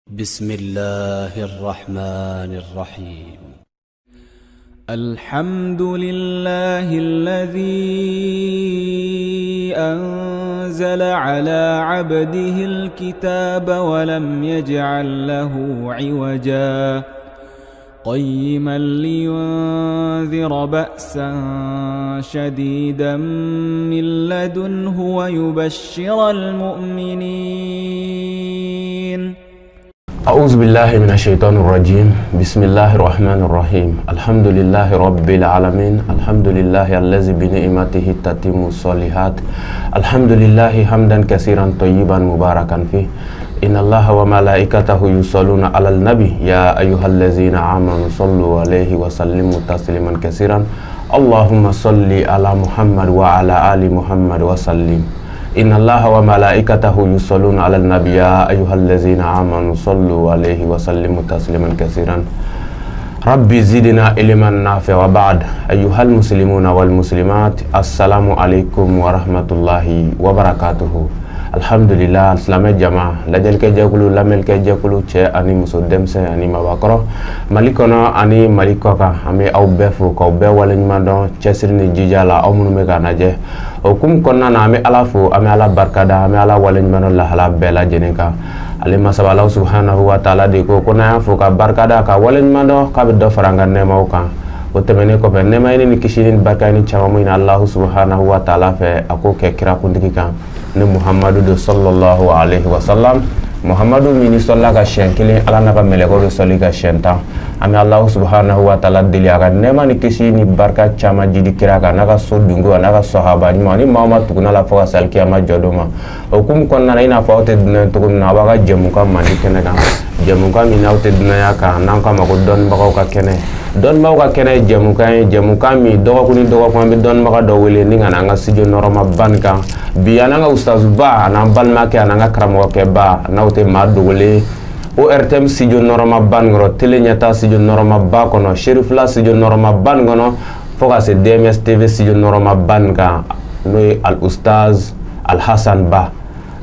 بسم الله الرحمن الرحيم. الحمد لله الذي أنزل على عبده الكتاب ولم يجعل له عوجا قيما لينذر بأسا شديدا من لدنه ويبشر المؤمنين. أعوذ بالله من الشيطان الرجيم. بسم الله الرحمن الرحيم. الحمد لله رب العالمين. الحمد لله الذي بنعمته تتم الصالحات. الحمد لله حمدا كثيرا طيبا مباركا فيه. إن الله وملائكته يصلون على النبي يا أيها الذين آمنوا صلوا عليه وسلموا تسليما كثيرا. اللهم صل على محمد وعلى آل محمد وسلم. إن الله وملائكته يصلون على النبي يا أيها الذين آمنوا صلوا عليه وسلموا تسليما كثيرا. ربي زدنا علما نافعا. وبعد أيها المسلمون والمسلمات السلام عليكم ورحمة الله وبركاته. Alhamdulillah Islamé jama lajal ke jakulu lamel ke jakulu che ani muso demse ani mabakoro malikono ani malikoka ame aw befu ko be wala nyimando chesirni jijala amunu me kanaje okum konna na ame alafu ame ala barkada ame ala wala nyimando la hala bela jeneka ali masabala subhanahu wa ta'ala de ko kona fu ka barkada ka wala nyimando ka be do faranga nema ka o temene ko be nema ni kishinin barkani chamamu ina Allah subhanahu wa ta'ala fe ako ke kira kundiki kan ne Muhammadu de sallallahu alaihi wasallam Muhammadu mini salla ka shenkili ala na ka meleko de soli ka shenta ami Allah subhanahu wa ta'ala dili aga nema ni kisi ni barka chama jidi kira ka naka so dungo naka sahaba ni mani mama tukuna la fa sal kiyama jodoma okum konna ina fa ote dina tukun na baga jemu ka mandi kene ka jemu ka mi na ote dina ya ka nan ka mako don baga ka kene don baga ka kene jemu ka mi doga kuni doga ko mi don baga do wele ni ngana nga sijo noroma banka biana nga ustaz ba na balma ke na nga kramo ke ba na ote ma do wele o RTM sijo noroma ban ngoro tele nyata sijo noroma ba kono Sherif la sijo noroma ban ngono foka se DMS TV sijo noroma ban ka no al ustaz al Hasan Ba.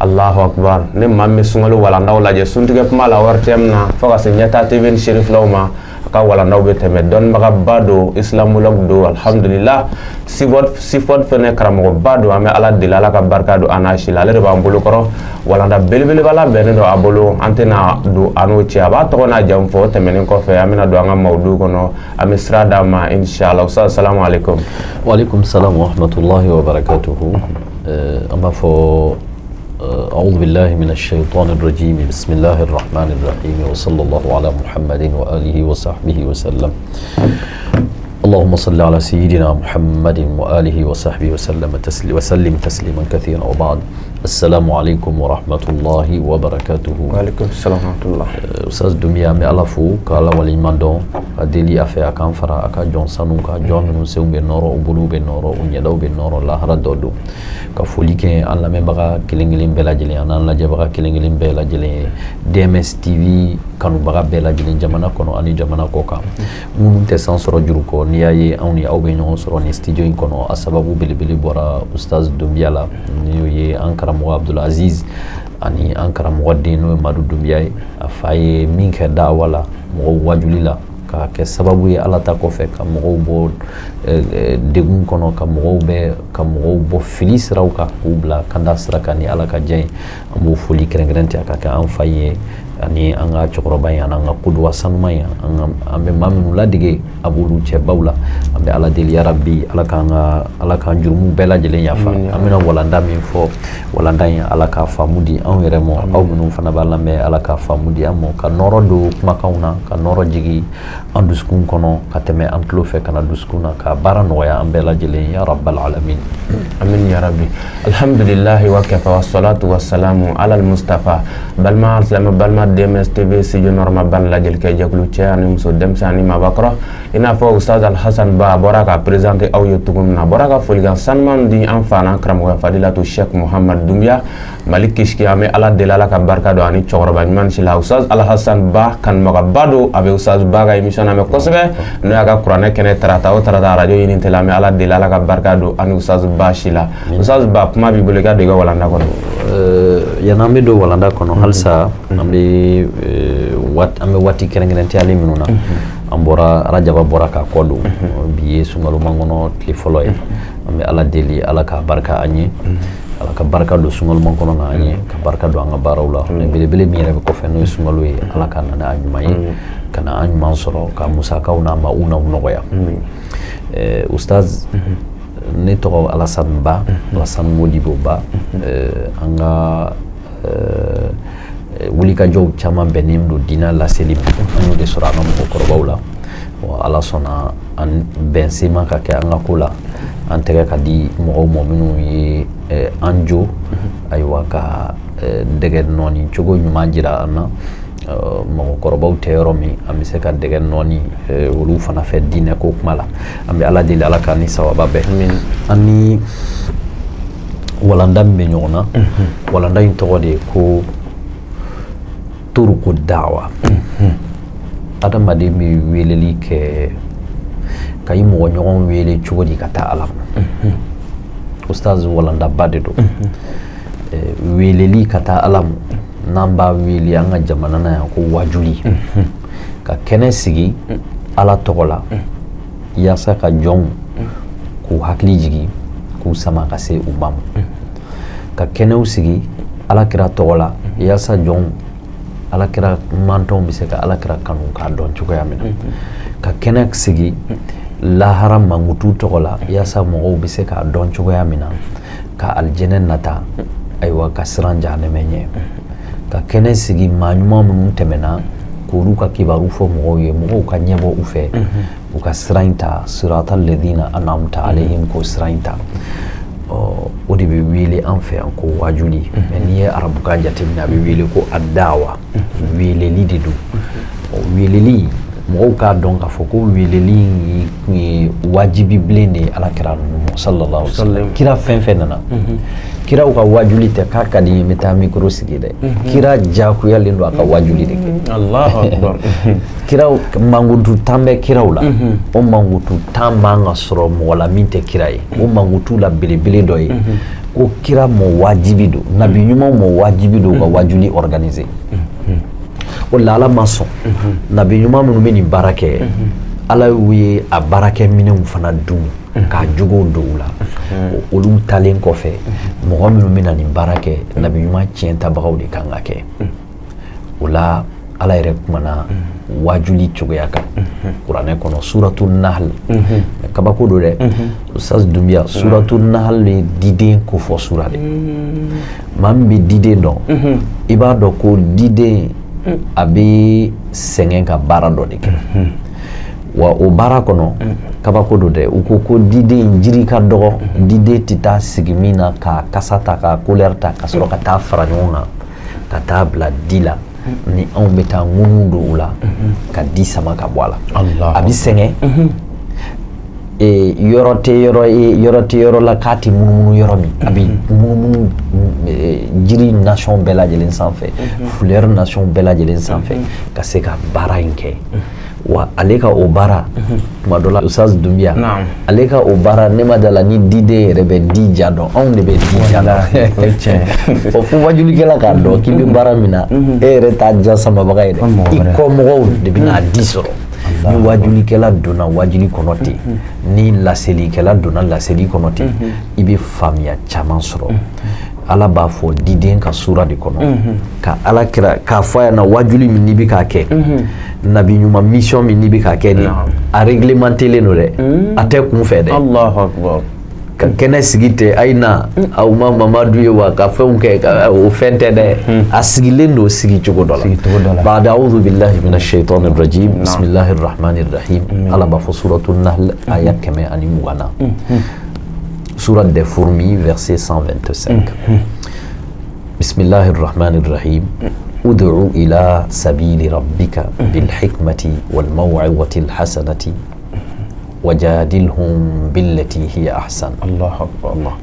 Allahu akbar ne mamme sungalo wala ndaw laje suntige kuma la RTM na foka se nyata TV Sherif lauma ka wala ndaw be teme don maga bado islamulog do alhamdulillah sifot fene karamo bado ame ala dilala ka barka do anashi la le ba mbulu koro wala nda belbele bala bene do abolo antena do ano ci aba to na jam fo temenen ko fe amina do nga mawdu kono ame srada ma inshallah. Assalamu alaikum. Wa alaikum salam wa rahmatullahi wa barakatuh. Amma fo أعوذ بالله من الشيطان الرجيم. بسم الله الرحمن الرحيم وصلى الله على محمد وآله وصحبه وسلم. اللهم صل على سيدنا محمد وآله وصحبه وسلم تسليما كثيرا. وبعد السلام عليكم ورحمة الله وبركاته. وعليكم السلام ورحمة الله. أستاذ دميا مي ألفو كالا ولي ماندون أدلي أفي أكان فرا أكا جون سانو كا جون نسيو بنورو أبولو بنورو أنيدو بنورو لاهرا دودو كفولي كي أن لمن بغا كيلينغلين بلا جلي أنا لاجي بغا كيلينغلين بلا جلي DMS TV كانوا بغا بلا جلي جمانا كونو أني جمانا كوكا منو تسان سرو جروكو نياي أوني أو بينو سرو نستيجو إن كونو أسبابو بلي بلي بورا أستاذ دميا لا نيوي أنكرا مو عبد العزيز ani ankara mwadino madu dumbiay afaye minke da wala mo wajulila ka ke sababu ya ala ta ko fe ka mo bo degun kono ka mo bo filis rawka ubla kanda sraka ni ala ka jey ambo fuli krengrente aka ka an faye ani anga chokro bay anga qudwa sanmaya anga ambe mamnu ladige abulu che bawla ambe ala del ya rabbi ala ka jurmu bela jele yafa amina wala ndami fo wala ndanya ala ka famudi an remo aw munu fana balambe ala ka famudi amo ka norodo makauna ka noro jigi anduskun kono kateme antlo fe kana duskuna ka barano ya ambe la jele ya rabbal alamin. Amin ya rabbi. Alhamdulillah wa kafa wassalatu wassalamu ala al mustafa balma DMS TV si norma ban la jël kay jaglu ci ani muso dem sani ma bakro ina fo ustaz al Hasan Ba boraka présenter aw yotugum na boraka foligan sanman di enfana kram wa fadilatu Sheikh Muhammad Dumbiya Malik Kishki ame ala delala ka barka do ani choroba man ci la ustaz al Hasan Ba kan maga bado abe ustaz Ba ga émission ame kosbe no yaga qur'ane kene tarata radio yini telame ala delala ka barka do ani ustaz Ba shila ustaz Ba kuma bi bolega de ga wala ndako yanambe do wala ndako no halsa ambe be ambe wati kerengente ali minuna ambora rajaba bora ka kodu biye sungalu mangono tli foloy ambe ala deli ala ka barka anye ala ka barka do sungalu mangono na anye ka barka do anga barawla ne bele mi rebe ko fenno sungalu e ala ka na anyuma yi kana anyuma soro ka musaka una ma una nogoya ustaz ne to Alassane Ba Alassane Modibo Ba anga wuli ka jow caman benim do dina la selim anu de sura no ko korbawla wa ala sona an bensima ka ke anga kula an tege ka di mo minu yi anjo aywa ka dege noni jogo nyuma jira na mo korbaw teero mi ami se ka dege noni wulu fana fe dina ko kumala ambe ala dili ala ka ni sawaba be ani walanda be nyona walanda into de ko turuku dawa adamade mi weleli ke kay mo ñogon wele ciogodi kata alam ustaz walanda bade do weleli kata alam namba weli anga jamana na ko wajuli ka kene sigi ala togola yasa ka jong ku hakli jigi ku sama ka se umam ka kene usigi ala kira togola yasa jong ala kira manton bi se ka ala kira kanu ka don cuko yamina ka kenek sigi lahara mangutu togola yasa mo bi se ka don cuko yamina ka aljenen nata aywa ka siranja ne menye ka kene sigi manyuma mun temena kuru ka kibaru fo mo ye mo ka nyebo ufe u ka sirainta siratal ladina an'amta alaihim ko sirainta o de be wele an fe an ko wajuli ni ye arabu ka jatemina be wele ko addawa wele li de do wele li mo ka don ka fo ko wele li wajibi blende ala kira sallallahu alaihi wasallam kira fen nana kira ka wajuli te ka kadi meta mikro sigi de kira jaku ya lindo aka wajuli de Allahu akbar kira mangutu tambe kira ula o mangutu tamba nga soro mo wala minte kira yi o mangutu la bele do yi ko kira mo wajibi do nabi nyuma mo wajibi do ka wajuli organiser o lala maso nabi nyuma mun meni barake ala wi a barake minen fana dum ka jugo do ula olu talen ko fe mo min mina ni barake nabi nyuma cienta bagaw de kan ake ula ala yɛrɛ kumana wajuli cogoya kan kuranɛ kɔnɔ suratu nahl kabako do dɛ ustaz Dumbiya suratu nahl le diden ko fɔ sura de maa min bɛ diden dɔn i b'a dɔn ko diden a bɛ sɛgɛn ka baara dɔ de kɛ wa o baara kɔnɔ kabako do dɛ u ko diden jiri ka dɔgɔ diden tɛ taa sigi min na ka kasa ta ka couleur ta ka sɔrɔ ka taa fara ɲɔgɔn kan ka taa bila di la ni anw bɛ taa ŋunu do u la ka di sama ka bɔ a la a bɛ sɛgɛn yɔrɔ tɛ yɔrɔ la k'a tɛ munumunu yɔrɔ min a bɛ munumunu jiri nation bɛɛ lajɛlen sanfɛ fleur nation bɛɛ lajɛlen sanfɛ ka se ka baara in kɛ wa ale ka o baara tuma dɔ la Ustaz Dumbiya ale ka o baara ne ma da la ni diden yɛrɛ bɛ di ja dɔn anw de bɛ di ja dɔn o fo wajulikɛla k'a dɔn k'i bɛ baara min na e yɛrɛ t'a ja samabaga ye dɛ i kɔ mɔgɔw de bɛ n'a di sɔrɔ ni wajulikɛla donna wajuli kɔnɔ ten ni laselikɛla donna laseli kɔnɔ ten i bɛ faamuya caman sɔrɔ ala b'a fɔ diden ka sura de kɔnɔ ka ala kira k'a fɔ a ɲɛna wajuli min n'i bɛ k'a kɛ nabi ɲuman mission min n'i bɛ k'a kɛ nin a réglementelen don dɛ a tɛ kun fɛ dɛ Allahu akbar ka kɛnɛ sigi tɛ a ye na aw ma mamadu ye wa ka fɛnw kɛ o fɛn tɛ dɛ a sigilen don sigi cogo dɔ la ba'da a'udhu billahi minash shaitanir rajim bismillahir rahmanir rahim ala b'a fɔ suratul nahl aya 120 na Surat des fourmis, verset 125. Bismillahir Rahmanir Rahim. Ud'u ila sabili rabbika bil hikmati wal maw'izati al hasanati wajadilhum billati hiya ahsan. Allahu akbar Allah.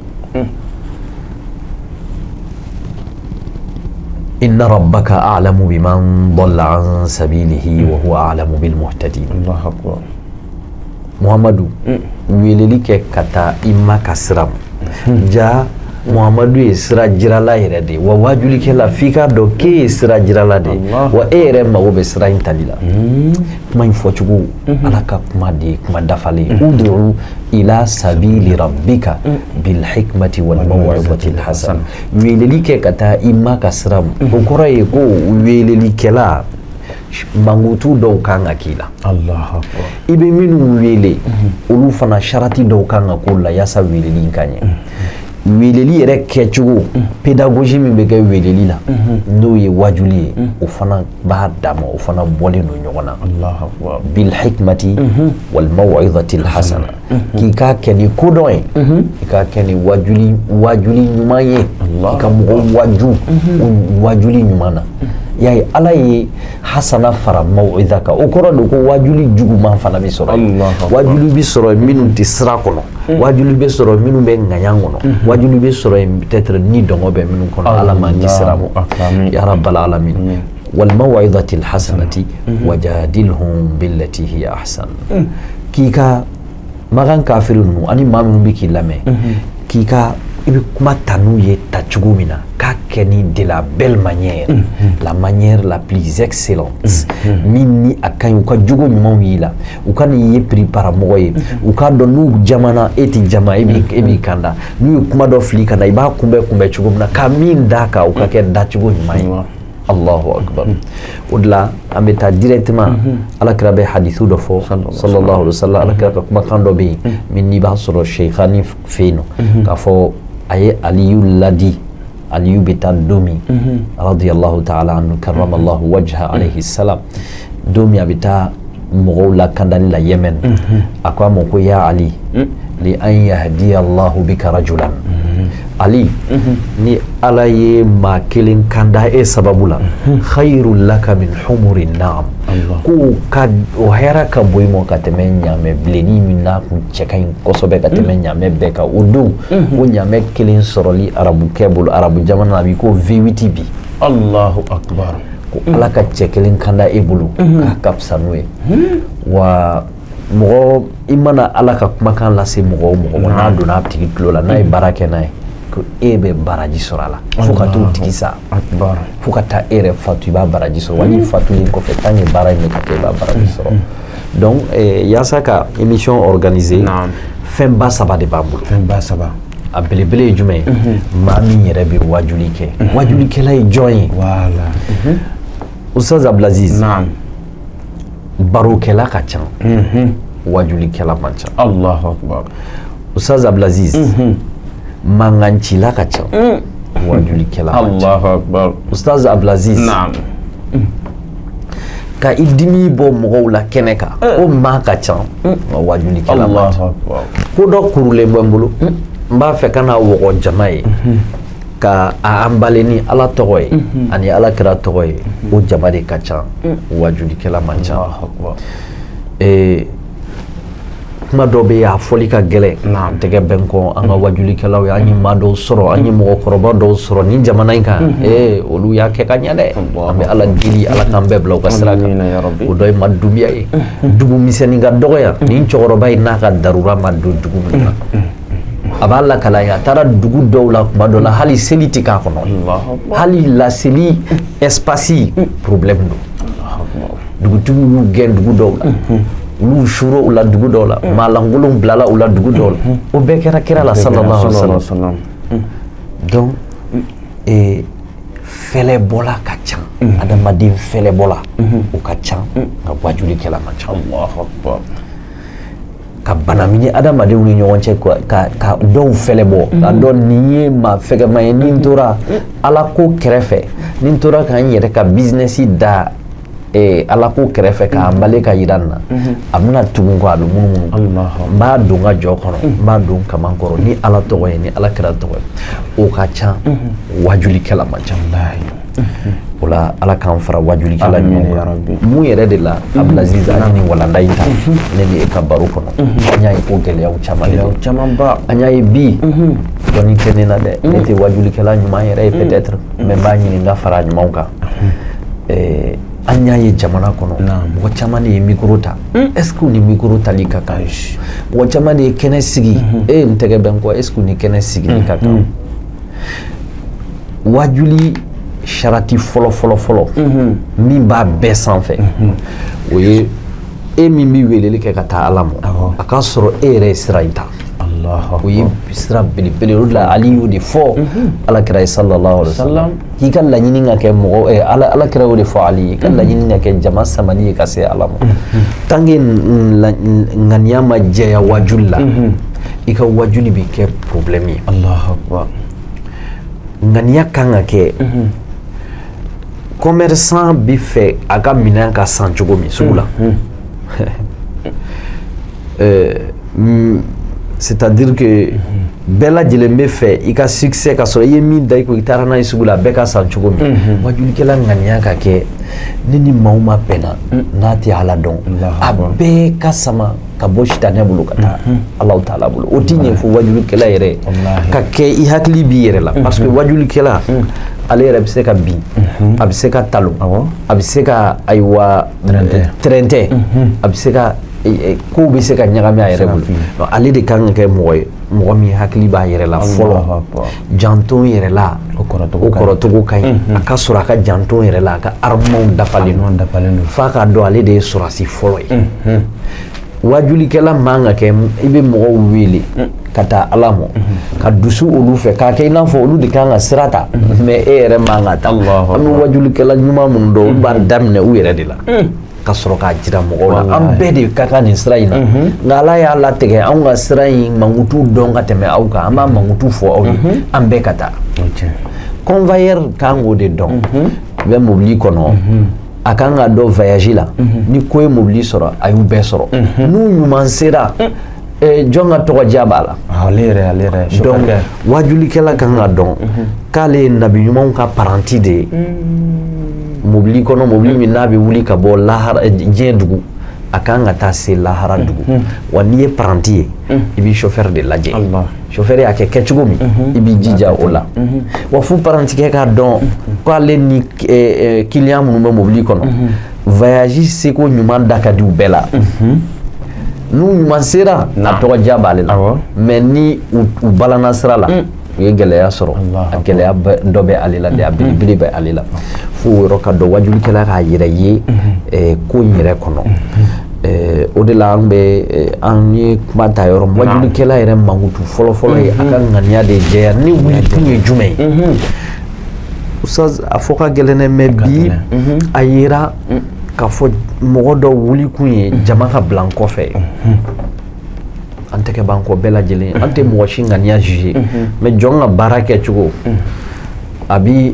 Inna rabbaka a'lamu biman dhalla an sabilihi wa huwa a'lamu bil muhtadin. Allahu akbar. Muhammadu weleli kɛ ka taa i ma ka siram ja Muhammadu ye sira jirala yɛrɛ de wa wajulikɛla f'i k'a dɔn k'e ye sira jirala de wa e yɛrɛ mago bɛ sira in tali la kuma in fɔcogo Ala ka kuma de ye kuma dafalen ud'u ila sabili rabbika bil hikmati wal maw'izati al hasana weleli kɛ ka taa i ma ka sira o kɔrɔ ye ko welelikɛla mangutu dɔw kan ka k'i la Allahu akbar i bɛ minnu wele olu fana sharati dɔw kan ka k'o la yaasa weleli in ka ɲɛ weleli yɛrɛ kɛcogo pédagogie min bɛ kɛ weleli la n'o ye wajuli ye o fana b'a dama o fana bɔlen don ɲɔgɔn na Allahu akbar bil hikmati wal maw'izati al hasana k'i k'a kɛ ni kodɔn ye i k'a kɛ ni wajuli ɲuman ye i ka mɔgɔw wajuli ɲuman na y'a ye Ala ye hasana fara maw'iza kan o kɔrɔ de ko wajuli juguman fana bɛ sɔrɔ wajuli bɛ sɔrɔ minnu tɛ sira kɔnɔ wajuli bɛ sɔrɔ minnu bɛ ŋaɲa kɔnɔ wajuli bɛ sɔrɔ peut-être ni dɔngɔ bɛ minnu kɔnɔ Ala man di sira mɔ ya rabbal alamin wal maw'izati al hasanati wajadilhum billati hiya ahsan k'i ka magan kafiru ninnu ani maa minnu bɛ k'i lamɛn k'i ka i bɛ kuma ta n'u ye tacogo min na k'a kɛ ni de la belle manière la manière la plus excellente min ni a ka ɲi u ka jogo ɲumanw y'i la u ka n'i ye prépara mɔgɔ ye u k'a dɔn n'u jamana e tɛ jama e b'i kanda n'u ye kuma dɔ fili ka na i b'a kunbɛ cogo min na ka min d'a kan u ka kɛ dacogo ɲuman ye Allahu akbar o de la an bɛ taa directement alakira bɛ hadithu dɔ fɔ sallallahu alaihi wa sallam alakira ka kumakan dɔ bɛ yen min n'i b'a sɔrɔ Sheikhani fɛ yen nɔ k'a fɔ a ye Aliyu ladi Aliyu bɛ taa don min radiyallahu ta'ala anhu karramallahu wajha alayhi salam don min a bɛ taa mɔgɔw lakandali la Yemen a ko a ma ko ya Ali li an yahdiya Allahu bika rajulan Ali ni Ala ye maa kelen kanda e sababu la khairul laka min humuri na'am ko ka o hɛrɛ ka bon i ma ka tɛmɛ ɲaamɛ bilenni min n'a kun cɛ ka ɲi kosɛbɛ ka tɛmɛ ɲaamɛ bɛɛ kan o don ko ɲaamɛ kelen sɔrɔli arabukɛ bolo arabu jamana na a bɛ ko V8 bi Allahu akbar ko Ala ka cɛ kelen kanda e bolo k'a ka fisa n'o ye wa mɔgɔ i mana Ala ka kumakan lase mɔgɔ o mɔgɔ ma n'a donna a tigi tulo la n'a ye baara kɛ n'a ye ko e bɛ baraji sɔrɔ a la fo ka t'o tigi sa fo ka taa e yɛrɛ fatu i b'a baraji sɔrɔ wa n'i fatulen kɔfɛ tant que baara in bɛ ka kɛ i b'a baraji sɔrɔ donc yaasa ka émission organiser fɛnba saba de b'an bolo fɛnba saba a belebele ye jumɛn ye maa min yɛrɛ bɛ wajuli kɛ wajulikɛla ye jɔn ye voilà Ustaz Abdulaziz barokɛla ka ca wajulikɛla man ca Allahu akbar Ustaz Abdulaziz mangancila ka ca wajulikɛla man ca Allahu akbar Ustaz Abdulaziz ka i dimi bɔ mɔgɔw la kɛnɛ kan o maa ka ca wajulikɛla man ca ko dɔ kurulen bɛ n bolo n b'a fɛ ka na wɔgɔ jama ye ka a anbale ni Ala tɔgɔ ye ani Ala kira tɔgɔ ye o jama de ka ca wajulikɛla man ca kuma dɔ bɛ yen a fɔli ka gɛlɛn tɛgɛ bɛn kɔ an ka wajulikɛlaw ye an ye maa dɔw sɔrɔ an ye mɔgɔkɔrɔba dɔw sɔrɔ ni jamana in kan olu y'a kɛ ka ɲɛ dɛ an bɛ Ala deli Ala k'an bɛɛ bila u ka sira kan o dɔ ye Madubiya ye dugu misɛnnin ka dɔgɔ yan ni cɛkɔrɔba in n'a ka darura ma don dugu min na a b'a lakalaya a taara dugu dɔw la kuma dɔ la hali seli tɛ k'a kɔnɔ hali laseli espace problème don dugutigiw y'u gɛn dugu dɔw la olu shuro u la dugu dɔw la maalankolon bilala u la dugu dɔw la o bɛɛ kɛra kira la sallallahu alaihi wasallam donc fɛlɛbɔla ka ca adamaden fɛlɛbɔla o ka ca nka wajulikɛla man ca Allahu akbar ka bana min ye adamadenw ni ɲɔgɔn cɛ ka dɔw fɛlɛbɔ ka dɔn nin ye maa fɛgɛma ye ni n tora Ala ko kɛrɛfɛ ni n tora ka n yɛrɛ ka business da Ala ko kɛrɛfɛ k'an bale ka yira n na a bɛna tugun kɔ a bɛ munumunu n b'a don n ka jɔ kɔnɔ n b'a don kaman kɔrɔ ni Ala tɔgɔ ye ni Ala kira tɔgɔ ye o ka ca wajulikɛla man ca o la Ala k'an fara wajulikɛla ɲɔgɔn kan mun yɛrɛ de la Abdulaziz an ye nin walanda in ta ne ni e ka baro kɔnɔ an y'a ye ko gɛlɛyaw caman de bɛ an y'a ye bi dɔnni tɛ ne na dɛ ne tɛ wajulikɛla ɲuman yɛrɛ ye peut-être mais n b'a ɲini n ka fara a ɲumanw kan an y'a ye jamana kɔnɔ mɔgɔ caman de ye micro ta est-ce que ni micro tali ka kan mɔgɔ caman de ye kɛnɛ sigi n tɛgɛ bɛ n kɔ est-ce que ni kɛnɛ sigili ka kan wajuli sharati folo min b'a bɛɛ sanfɛ o ye e min bi weleli kɛ ka taa Ala ma a ka sɔrɔ e yɛrɛ ye sira in ta o ye sira belebele o de la Ali y'o de fɔ Alakira sallallahu alaihi wasallam k'i ka laɲini ka kɛ mɔgɔ Alakira y'o de fɔ Ali ye ka laɲini ka kɛ jama samani ye ka se Ala ma tant que ŋaniya ma jɛya wajuli la i ka wajuli bi kɛ problème ye Allahu Akbar ŋaniya kan ka kɛ commerçant bi fɛ a ka minɛn ka san cogo min sugu la c'est-à-dire que bɛɛ lajɛlen bɛ fɛ i ka succès ka sɔrɔ i ye min da i ko i taara n'a ye sugu la bɛɛ ka san cogo min wajulikɛla ŋaniya ka kɛ ne ni maaw ma bɛnna n'a tɛ Ala dɔn a bɛɛ ka sama ka bɔ sitanɛ bolo ka taa Alahu Taala bolo o ti ɲɛ fo wajulikɛla yɛrɛ ka kɛ i hakili b'i yɛrɛ la parce que wajulikɛla ale yɛrɛ bɛ se ka bin a bɛ se ka talo a bɛ se ka ayiwa trɛntɛ a bɛ se ka ko bɛ se ka ɲagami a yɛrɛ bolo ale de kan ka kɛ mɔgɔ ye mɔgɔ min hakili b'a yɛrɛ la fɔlɔ janton yɛrɛ la o kɔrɔtogo ka ɲi a ka sɔrɔ a ka janton yɛrɛ la a ka armew dafalen don f'a ka dɔn ale de ye sɔrɔsi fɔlɔ ye wajulikɛla man ka kɛ i bɛ mɔgɔw wele ka taa Ala ma ka dusu olu fɛ k'a kɛ i n'a fɔ olu de kan ka sira ta mais e yɛrɛ man ka ta an bɛ wajulikɛla ɲuman minnu dɔn olu b'a daminɛ u yɛrɛ de la ka sɔrɔ k'a jira mɔgɔw la an bɛɛ de ka kan nin sira in na nka Ala y'a latigɛ anw ka sira in mankutu dɔn ka tɛmɛ aw kan an b'a mankutu fɔ aw ye an bɛɛ ka taa convoyeur kan k'o de dɔn u bɛ mobili kɔnɔ a kan ka dɔn voyage la ni ko ye mobili sɔrɔ a y'u bɛɛ sɔrɔ n'u ɲuman sera jɔn ka tɔgɔ diya b'a la ale yɛrɛ donc wajulikɛla kan ka dɔn k'ale ye nabi ɲumanw ka paranti de ye mobili kɔnɔ mobili min n'a bɛ wuli ka bɔ lahara diɲɛ dugu a kan ka taa se lahara dugu wa n'i ye paranti ye i b'i chauffeur de lajɛ chauffeur y'a kɛ kɛcogo min i b'i jija o la wa fo parantikɛ k'a dɔn k'ale ni client minnu bɛ mobili kɔnɔ voyage seko ɲuman da ka di u bɛɛ la n'u ɲuman sera a tɔgɔ diya b'ale la mais ni u balana sira la u ye gɛlɛya sɔrɔ a gɛlɛya dɔ bɛ ale la de a belebele bɛ ale la fo o yɔrɔ ka dɔn wajulikɛla k'a yɛrɛ ye ko in yɛrɛ kɔnɔ o de la an ye kuma ta yɔrɔ min wajulikɛla yɛrɛ mankutu fɔlɔ-fɔlɔ ye a ka ŋaniya de jɛya ni wulikun ye jumɛn ye Ustaz a fɔ ka gɛlɛn dɛ mais bi a yera k'a fɔ mɔgɔ dɔ wulikun ye jama ka bila n kɔfɛ an tɛ kɛ ban kɔ bɛɛ lajɛlen an tɛ mɔgɔ si ŋaniya juger mais jɔn ka baara kɛcogo a bi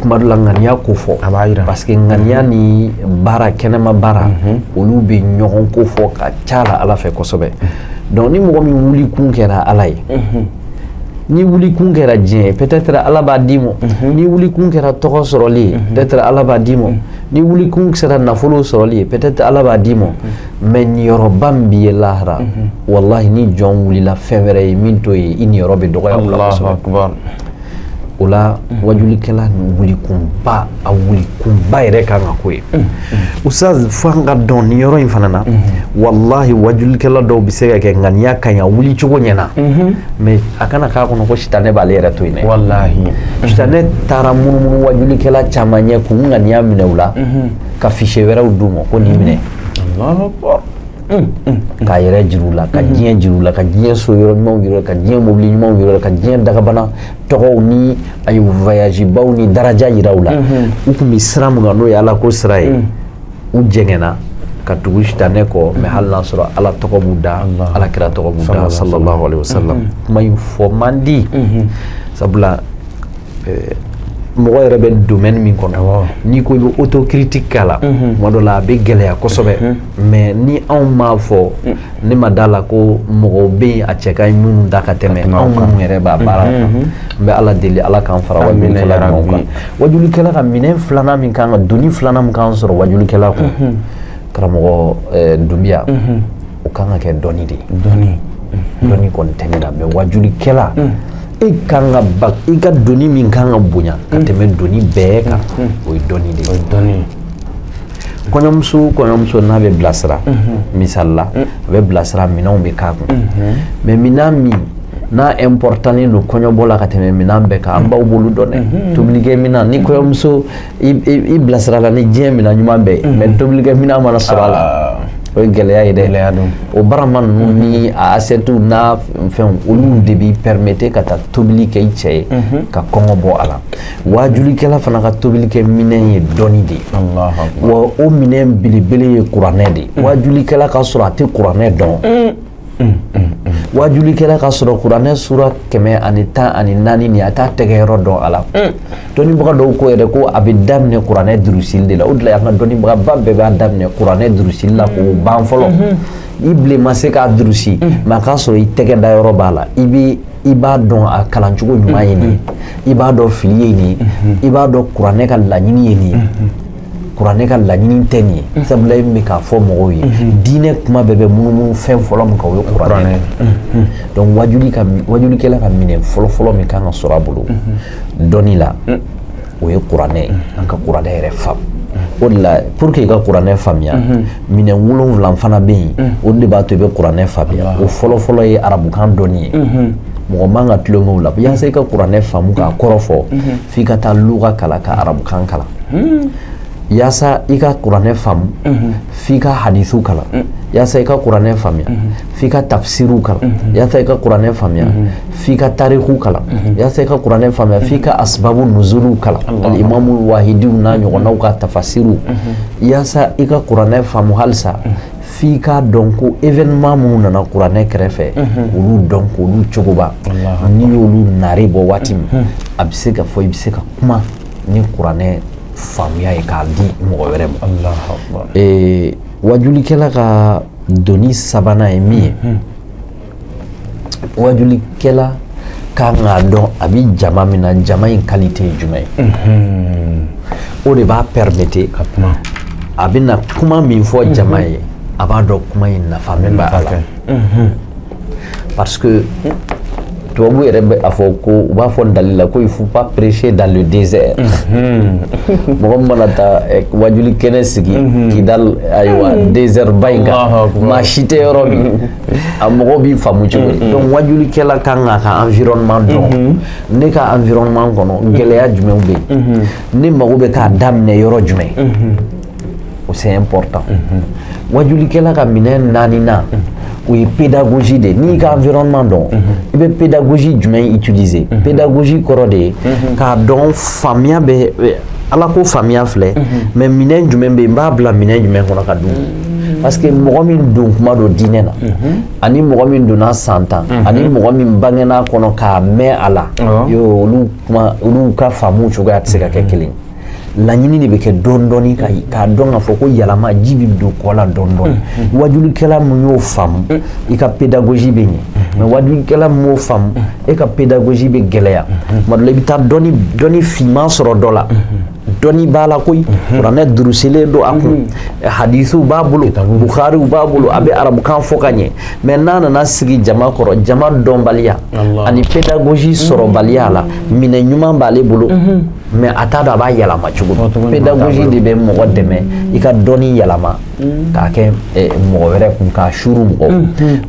kuma dɔ la ŋaniya ko fɔ parce que ŋaniya ni baara kɛnɛma baara olu bɛ ɲɔgɔn ko fɔ ka ca la Ala fɛ kosɛbɛ donc ni mɔgɔ min wulikun kɛra Ala ye ni wulikun kɛra diɲɛ peut-être Ala b'a d'i ma ni wulikun kɛra tɔgɔ sɔrɔli ye peut-être Ala b'a d'i ma ni wulikun sera nafolo sɔrɔli ye peut-être Ala b'a d'i ma mais niyɔrɔba min b'i ye lahara wallahi ni jɔn wulila fɛn wɛrɛ ye min t'o ye i niyɔrɔ bɛ dɔgɔya o la kosɛbɛ o la wajulikɛla ni wulikunba a wulikunba yɛrɛ kan ka k'o ye Ustaz fo an ka dɔn nin yɔrɔ in fana na wallahi wajulikɛla dɔw bɛ se ka kɛ ŋaniya ka ɲi a wuli cogo ɲɛna mais a kana k'a kɔnɔ ko sitanɛ b'ale yɛrɛ to yen dɛ wallahi sitanɛ taara munumunu wajulikɛla caman ɲɛ k'u ŋaniya minɛ u la ka fichier wɛrɛw d'u ma ko nin minɛ k'a yɛrɛ jiru la ka diɲɛ jiru la ka diɲɛ so yɔrɔ ɲumanw yɔrɔ ka diɲɛ mobili ɲumanw yɔrɔ ka diɲɛ dagabana tɔgɔw ni ayi voyage baw ni daraja yiraw la u tun bɛ sira min kan n'o ye Ala ko sira ye u jɛngɛnna ka tugu sitanɛ kɔ mais hali n'a sɔrɔ Ala tɔgɔ b'u da Alakira tɔgɔ b'u da sallallahu alaihi wasallam kuma in fɔ man di sabula mɔgɔ yɛrɛ bɛ domaine min kɔnɔ n'i ko i bɛ autocritique k'a la tuma dɔ la a bɛ gɛlɛya kosɛbɛ mais ni anw m'a fɔ ne ma d'a la ko mɔgɔw bɛ yen a cɛ ka ɲi minnu da ka tɛmɛ anw minnu yɛrɛ b'a baara kan n bɛ Ala deli Ala k'an fara wajulikɛla ɲumanw kan wajulikɛla ka minɛn filanan min kan ka doni filanan min kan sɔrɔ wajulikɛla kun karamɔgɔ Dunbiya o kan ka kɛ dɔnni de ye dɔnni kɔni tɛmɛna mais wajulikɛla i ka doni min kan ka bonya ka tɛmɛ doni bɛɛ kan o ye dɔnni de ye kɔɲɔmuso n'a bɛ bilasira misali la a bɛ bilasira minɛnw bɛ k'a kun mais minɛn min n'a important no kɔɲɔ bɔla ka tɛmɛ minan bɛɛ kan an baw bolo dɔn dɛ tobilikɛ minan ni kɔɲɔmuso i bilasira la ni diɲɛ minan ɲuman bɛɛ mais tobilikɛ minan mana sɔrɔ a la o ye gɛlɛya ye dɛ o barama ninnu ni a assiette n'a fɛnw olu de b'i permettre ka taa tobili kɛ i cɛ ye ka kɔngɔ bɔ a la wajulikɛla fana ka tobilikɛ minɛn ye dɔnni de ye wa o minɛn belebele ye kuranɛ de ye wajulikɛla ka sɔrɔ a tɛ kuranɛ dɔn wajulikɛla ka sɔrɔ kuranɛ sura 114 nin a t'a tɛgɛyɔrɔ dɔn a la dɔnnibaga dɔw ko yɛrɛ ko a bɛ daminɛ kuranɛ durusili de la o de la an ka dɔnnibagaba bɛɛ b'a daminɛ kuranɛ durusili la k'o ban fɔlɔ i bilen ma se k'a durusi mais a k'a sɔrɔ i tɛgɛ da yɔrɔ b'a la i b'a dɔn a kalancogo ɲuman ye nin ye i b'a dɔn fili ye nin ye i b'a dɔn kuranɛ ka laɲini ye nin ye kuranɛ ka laɲini tɛ nin ye sabula bɛ k'a fɔ mɔgɔw ye diinɛ kuma bɛɛ bɛ munumunu fɛn fɔlɔ min kan o ye kuranɛ donc wajulikɛla ka minɛn fɔlɔ min kan ka sɔrɔ a bolo dɔnni la o ye kuranɛ an ka kuranɛ yɛrɛ faamu o de la pour que i ka kuranɛ faamuya minɛn 7 fana bɛ yen o de b'a to i bɛ kuranɛ faamuya o fɔlɔ ye arabukan dɔnni ye mɔgɔ man ka tulonkɛ o la yaasa i ka kuranɛ faamu k'a kɔrɔ fɔ f'i ka taa luga kalan ka arabukan kalan yaasa i ka kuranɛ faamu f'i ka hadithu kalan yaasa i ka kuranɛ faamuya f'i ka tafsiru kalan yaasa i ka kuranɛ faamuya f'i ka tarikhu kalan yaasa i ka kuranɛ faamuya f'i ka asbabu nuzulu kalan al-imamu wahidiw n'a ɲɔgɔnnaw ka tafasiru yaasa i ka kuranɛ faamu halisa f'i ka dɔn ko événement minnu nana kuranɛ kɛrɛfɛ olu dɔn k'olu cogoba n'i y'olu nari bɔ waati min a bɛ se ka fɔ i bɛ se ka kuma ni kuranɛ faamuya ye k'a di mɔgɔ wɛrɛ ma wajulikɛla ka doni sabanan ye min ye wajulikɛla kan k'a dɔn a bɛ jama min na jama in qualité ye jumɛn ye o de b'a permettre a bɛna kuma min fɔ jama ye a b'a dɔn kuma in nafa min b'a la parce que tubabu yɛrɛ bɛ a fɔ ko u b'a fɔ dalil la ko il faut pas prêcher dans le désert mɔgɔ min mana taa wajuli kɛnɛ sigi kidal ayiwa désert ba in kan maa si tɛ yɔrɔ min a mɔgɔ b'i faamu cogo di donc wajulikɛla kan k'a ka environnement dɔn ne ka environnement kɔnɔ gɛlɛya jumɛnw bɛ yen ne mago bɛ k'a daminɛ yɔrɔ jumɛn o c'est important wajulikɛla ka minɛn 4nan o ye pédagogie de n'i ka environnement dɔn i bɛ pédagogie jumɛn utiliser pédagogie kɔrɔ de ye k'a dɔn faamuya bɛ ala ko faamuya filɛ mais minɛn jumɛn bɛ yen n b'a bila minɛn jumɛn kɔnɔ ka d'u ma parce que mɔgɔ min don kuma don diinɛ na ani mɔgɔ min donna san 10 ani mɔgɔ min bangena kɔnɔ k'a mɛn a la olu ka faamu cogoya tɛ se ka kɛ kelen laɲini de bɛ kɛ dɔɔni k'a dɔn k'a fɔ ko yɛlɛma ji bɛ don kɔ la dɔɔni wajulikɛla min y'o faamu i ka pédagogie bɛ ɲɛ mais wajulikɛla min m'o faamu e ka pédagogie bɛ gɛlɛya tuma dɔ la i bɛ taa dɔnni finman sɔrɔ dɔ la dɔnni b'a la koyi kuranɛ durusilen don a kun hadithu b'a bolo bukhariw b'a bolo a bɛ arabukan fɔ ka ɲɛ mais n'a nana sigi jama kɔrɔ jama dɔnbaliya ani pédagogie sɔrɔbaliya la minɛn ɲuman b'ale bolo mais a t'a dɔn a b'a yɛlɛma cogo pédagogie de bɛ mɔgɔ dɛmɛ i ka dɔnni yɛlɛma k'a kɛ mɔgɔ wɛrɛ kun k'a suru mɔgɔ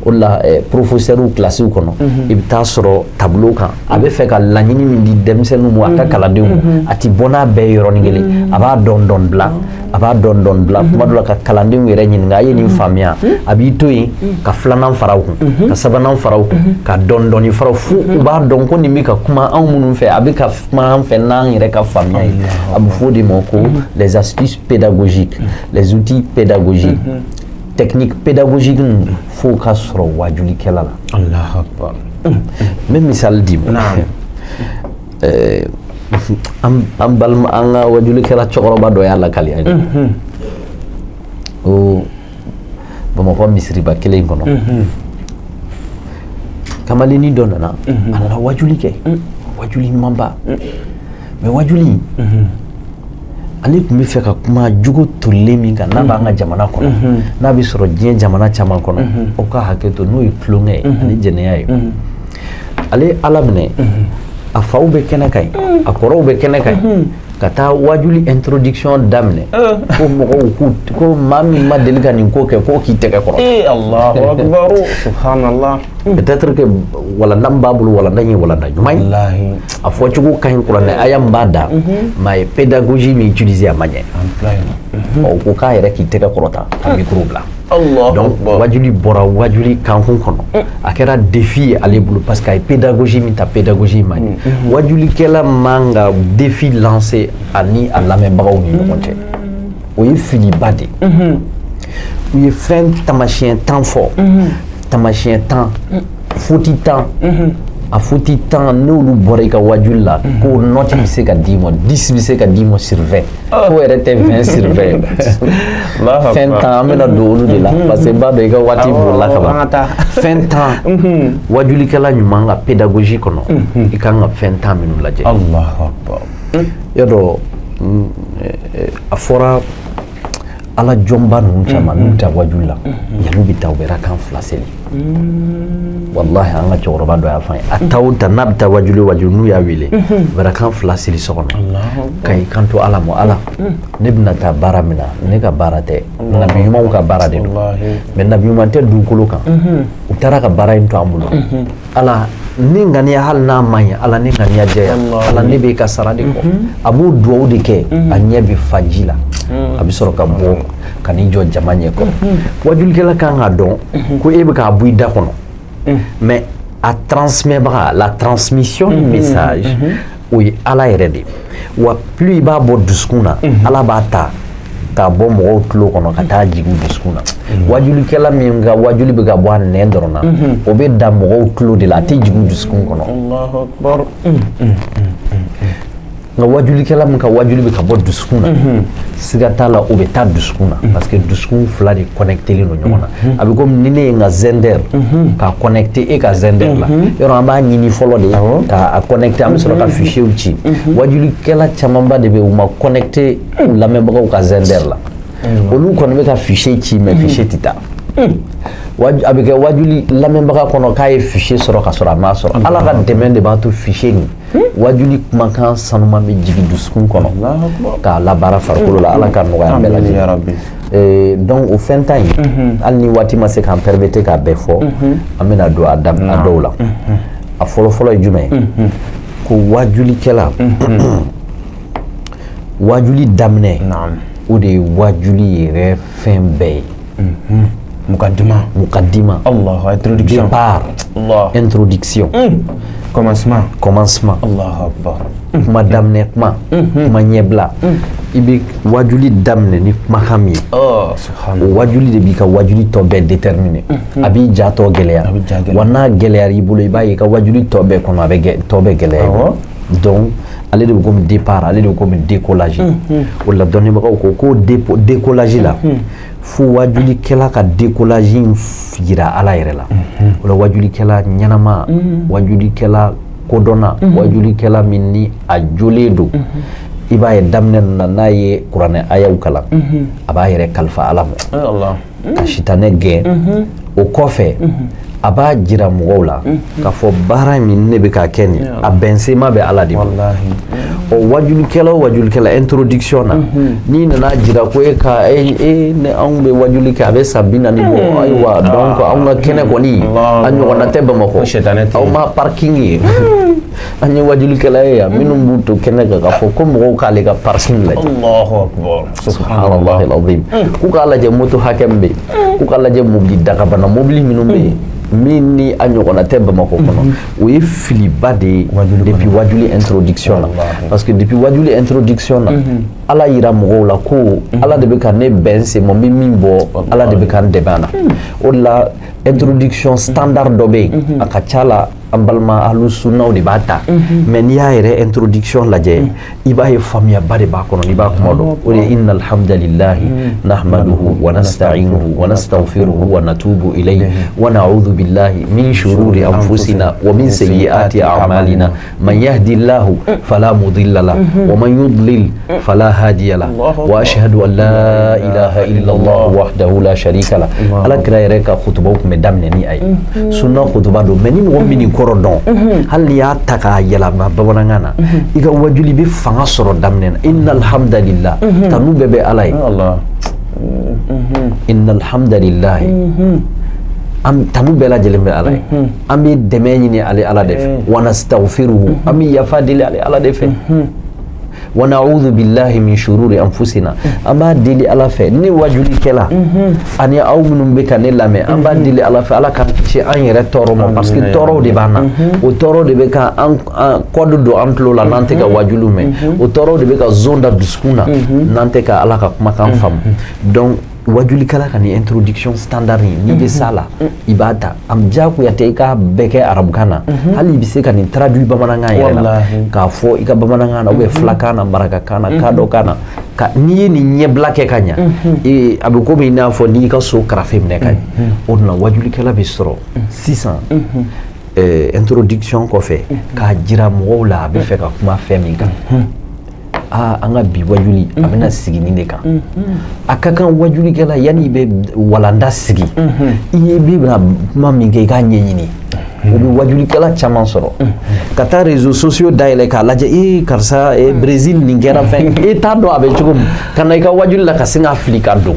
o de la professeur kilasiw kɔnɔ i bɛ taa sɔrɔ tableau kan a bɛ fɛ ka laɲini min di denmisɛnninw ma a ka kalandenw ma a ti bɔ n'a bɛɛ ye yɔrɔnin kelen a b'a dɔn bila tuma dɔ la ka kalandenw yɛrɛ ɲininka a ye nin faamuya a b'i to yen ka 2nan fara u kun ka 3nan fara u kun ka dɔɔni fara fo u b'a dɔn ko nin bɛ ka kuma anw minnu fɛ a bɛ ka kuma an fɛ n'an yɛrɛ ka faamuya ye a bɛ fɔ o de ma ko les astuces pédagogiques les outils pédagogiques technique pédagogique fo ka sɔrɔ wajulikɛla la Allahu Akbar n bɛ misali di ma an balima an ka wajulikɛla cɛkɔrɔba dɔ y'a lakali an ye o Bamakɔ misiriba kelen kɔnɔ kamalennin dɔ nana a nana wajuli kɛ wajuli ɲumanba mais wajuli ale tun bɛ fɛ ka kuma jogo tolilen min kan n'a b'an ka jamana kɔnɔ n'a bɛ sɔrɔ diɲɛ jamana caman kɔnɔ aw ka hakɛ to n'o ye tulonkɛ ye ani jɛnɛya ye ale ala minɛ a faw bɛ kɛnɛ kan ye a kɔrɔw bɛ kɛnɛ kan ye ka taa wajuli introduction daminɛ ko mɔgɔw ko maa min ma deli ka nin ko kɛ k'o k'i tɛgɛ kɔrɔ Allahu Akbar subhanallah peut-être que wala ndam babulu wala ndanye wala ndanyumai wallahi a fo chugo kan Qur'an ayam bada mais pédagogie mi utiliser amanye o ko ka yere ki tega korota ka micro bla Allah donc wajuli bora wajuli kan kun kono a kɛra défi ale bulu parce que ay pédagogie mi ta pédagogie manye wajuli kela manga défi lancé ani a lamɛnbagaw ni ɲɔgɔn cɛ o ye fili ba de u ye fɛn tamasiyɛn tan fɔ tamasiyɛn tan foti tan a foti tan n'olu bɔra i ka wajuli la ko note bɛ se ka d'i ma 10 bɛ se ka d'i ma sur 20 ko yɛrɛ tɛ 20 sur 20 fɛn tan an bɛna don olu de la parce que n b'a dɔn i ka waati bolila ka ban fɛn tan wajulikɛla ɲuman ka pédagogie kɔnɔ i kan ka fɛn tan minnu lajɛ Allahu akbar y'a dɔn a fɔra ala jɔnba ninnu caman n'u ta wajuli la yan'u bɛ taa u bɛ rakan 2 seli wallahi an ka cɛkɔrɔba dɔ y'a fɔ an ye a taa o taa n'a bɛ taa wajuli n'u y'a wele u bɛ rakan 2 seli so kɔnɔ ka i kanto ala ma ala ne bɛna taa baara min na ne ka baara tɛ nabi ɲumanw ka baara de don mais nabi ɲuman tɛ dugukolo kan u taara ka baara in to an bolo ala ne ŋaniya hali n'a ma ɲɛ ala ne ŋaniya jɛya ala ne bɛ ka sara de kɔ a b'o duwawu de kɛ a ɲɛ bɛ fa ji la a bɛ sɔrɔ ka bɔ ka n'i jɔ jama ɲɛ kɔrɔ wajulikɛla kan k'a dɔn ko e bɛ k'a bɔ i da kɔnɔ mais a transmetbaga la transmission du message o ye ala yɛrɛ de wa plus i b'a bɔ dusukun na ala b'a ta k'a bɔ mɔgɔw tulo kɔnɔ ka taa jigin dusukun na wajulikɛla min ka wajuli bɛ ka bɔ a nɛn dɔrɔn na o bɛ da mɔgɔw tulo de la a tɛ jigin dusukun kɔnɔ Allahu akbar nka wajulikɛla min ka wajuli bɛ ka bɔ dusukun na siga t'a la o bɛ taa dusukun na parce que dusukun fila de connectelen don ɲɔgɔn na a bɛ komi ni ne ye n ka zɛndɛr ka connecter e ka zɛndɛr la yɔrɔ an b'a ɲini fɔlɔ de k'a connecter an bɛ sɔrɔ ka fichier ci wajulikɛla camanba de bɛ u ma connecter u lamɛnbagaw ka zɛndɛr la olu kɔni bɛ ka fichier ci mais fichier tɛ taa a bɛ kɛ wajuli lamɛnbaga kɔnɔ k'a ye fichier sɔrɔ ka sɔrɔ a m'a sɔrɔ ala ka dɛmɛ de b'a to fichier nin wajuli kumakan sanuman bɛ jigin dusukun kɔnɔ k'a labaara farikolo la ala ka nɔgɔya bɛɛ lajɛlen donc o fɛn tan in hali ni waati ma se k'an permettre k'a bɛɛ fɔ an bɛna don a dɔw la a fɔlɔ-fɔlɔ ye jumɛn ye ko wajulikɛla wajuli daminɛ o de ye wajuli yɛrɛ fɛn bɛɛ ye mukaddima Allah introduction départ Allah introduction commencement Allahu akbar kuma daminɛ kuma ɲɛbila i bɛ wajuli daminɛ ni kumakan min ye o wajuli de b'i ka wajuli tɔ bɛɛ déterminer a b'i ja tɔ gɛlɛya wa n'a gɛlɛyara i bolo i b'a ye i ka wajuli tɔ bɛɛ kɔnɔ a bɛ tɔ bɛɛ gɛlɛya i bolo donc ale de bɛ komi départ ale de bɛ komi décollage o la dɔnnibagaw ko décollage la fo wajulikɛla ka décollage in yira ala yɛrɛ la o la wajulikɛla ɲɛnama wajulikɛla kodɔnna wajulikɛla min ni a jolen don i b'a ye daminɛ na n'a ye kuranɛ ayaw kalan a b'a yɛrɛ kalifa ala ma ka sitanɛ gɛn o kɔfɛ a b'a jira mɔgɔw la k'a fɔ baara min ne bɛ k'a kɛ nin a bɛnsema bɛ ala de ma o wajulikɛla o wajulikɛla introduction na n'i nana jira ko e ka ne anw bɛ wajuli kɛ a bɛ san 40 bɔ ayiwa donc anw ka kɛnɛ kɔni a ɲɔgɔnna tɛ bamakɔ aw ma parking ye an ye wajulikɛla ye yan minnu b'u to kɛnɛ kan k'a fɔ ko mɔgɔw k'ale ka parking lajɛ Allahu akbar subhanallah alazim k'u k'a lajɛ moto hakɛ min bɛ yen k'u k'a lajɛ mobili dagabana mobili minnu bɛ yen min ni a ɲɔgɔnna tɛ bamakɔ kɔnɔ o ye filiba de ye depuis wajuli introduction na parce que depuis wajuli introduction na ala yira mɔgɔw la ko ala de bɛ ka ne bɛn sen ma n bɛ min bɔ ala de bɛ ka n dɛmɛ a la o de la introduction standard dɔ bɛ yen a ka ca la an balima ahlu sunnaw de b'a ta mais n'i y'a yɛrɛ introduction lajɛ i b'a ye faamuyaba de b'a kɔnɔ n'i b'a kuma dɔn o de ye inna alhamdulillahi nahmaduhu wa nasta'inuhu wa nastaghfiruhu wa natubu ilayhi wa na'udhu billahi min shururi anfusina wa min sayyiati a'malina man yahdillahu fala mudilla lahu wa man yudlil fala hadiya lahu wa ashhadu an la ilaha illa Allah wahdahu la sharika lahu ala kira yɛrɛ ka khutbaw kun bɛ daminɛ ni a ye sunna khutba don mais ni mɔgɔ min kɔrɔ dɔn hali n'i y'a ta k'a yɛlɛma bamanankan na i ka wajuli bɛ fanga sɔrɔ daminɛ na inna alhamdulillah tanu bɛɛ bɛ ala ye inna alhamdulillah am tanu bela jelembe ala am bi deme ni ali ala def wa nastaghfiruhu am yafa dili ali ala def wa na'udhu billahi min shururi anfusina amba dili ala fe ni wajuli kela ani aw minum be kan lame amba dili ala fe ala kan ci an yere toro mo parce que toro de bana o toro de be ka an code do amplo la nante ka wajulu me o toro de be ka zonda duskuna nante ka ala ka kuma kan fam donc wajuli kala kan introduction standard ni be sala ibada am jaku ya teika beke arabukana hali bise kan traduit bamananga yela ka fo ika bamananga na we flakana baraka kana kado kana ka ni nye black kanya e abuko be na fo ni ka so krafe mne kanya onna wajuli kala be soro 600 introduction ko fe ka jira mo la be fe ka kuma fe mi kan anga bi wajuli abena sigi ni kan akakan wajuli kala yani be walanda sigi iye bi bra maminge ga nyenyini obi wajuli kala chaman soro kata réseaux sociaux daile ka laje karsa Brazil ningera fen ta do abe chugum kana ka wajuli la ka singa Afrika do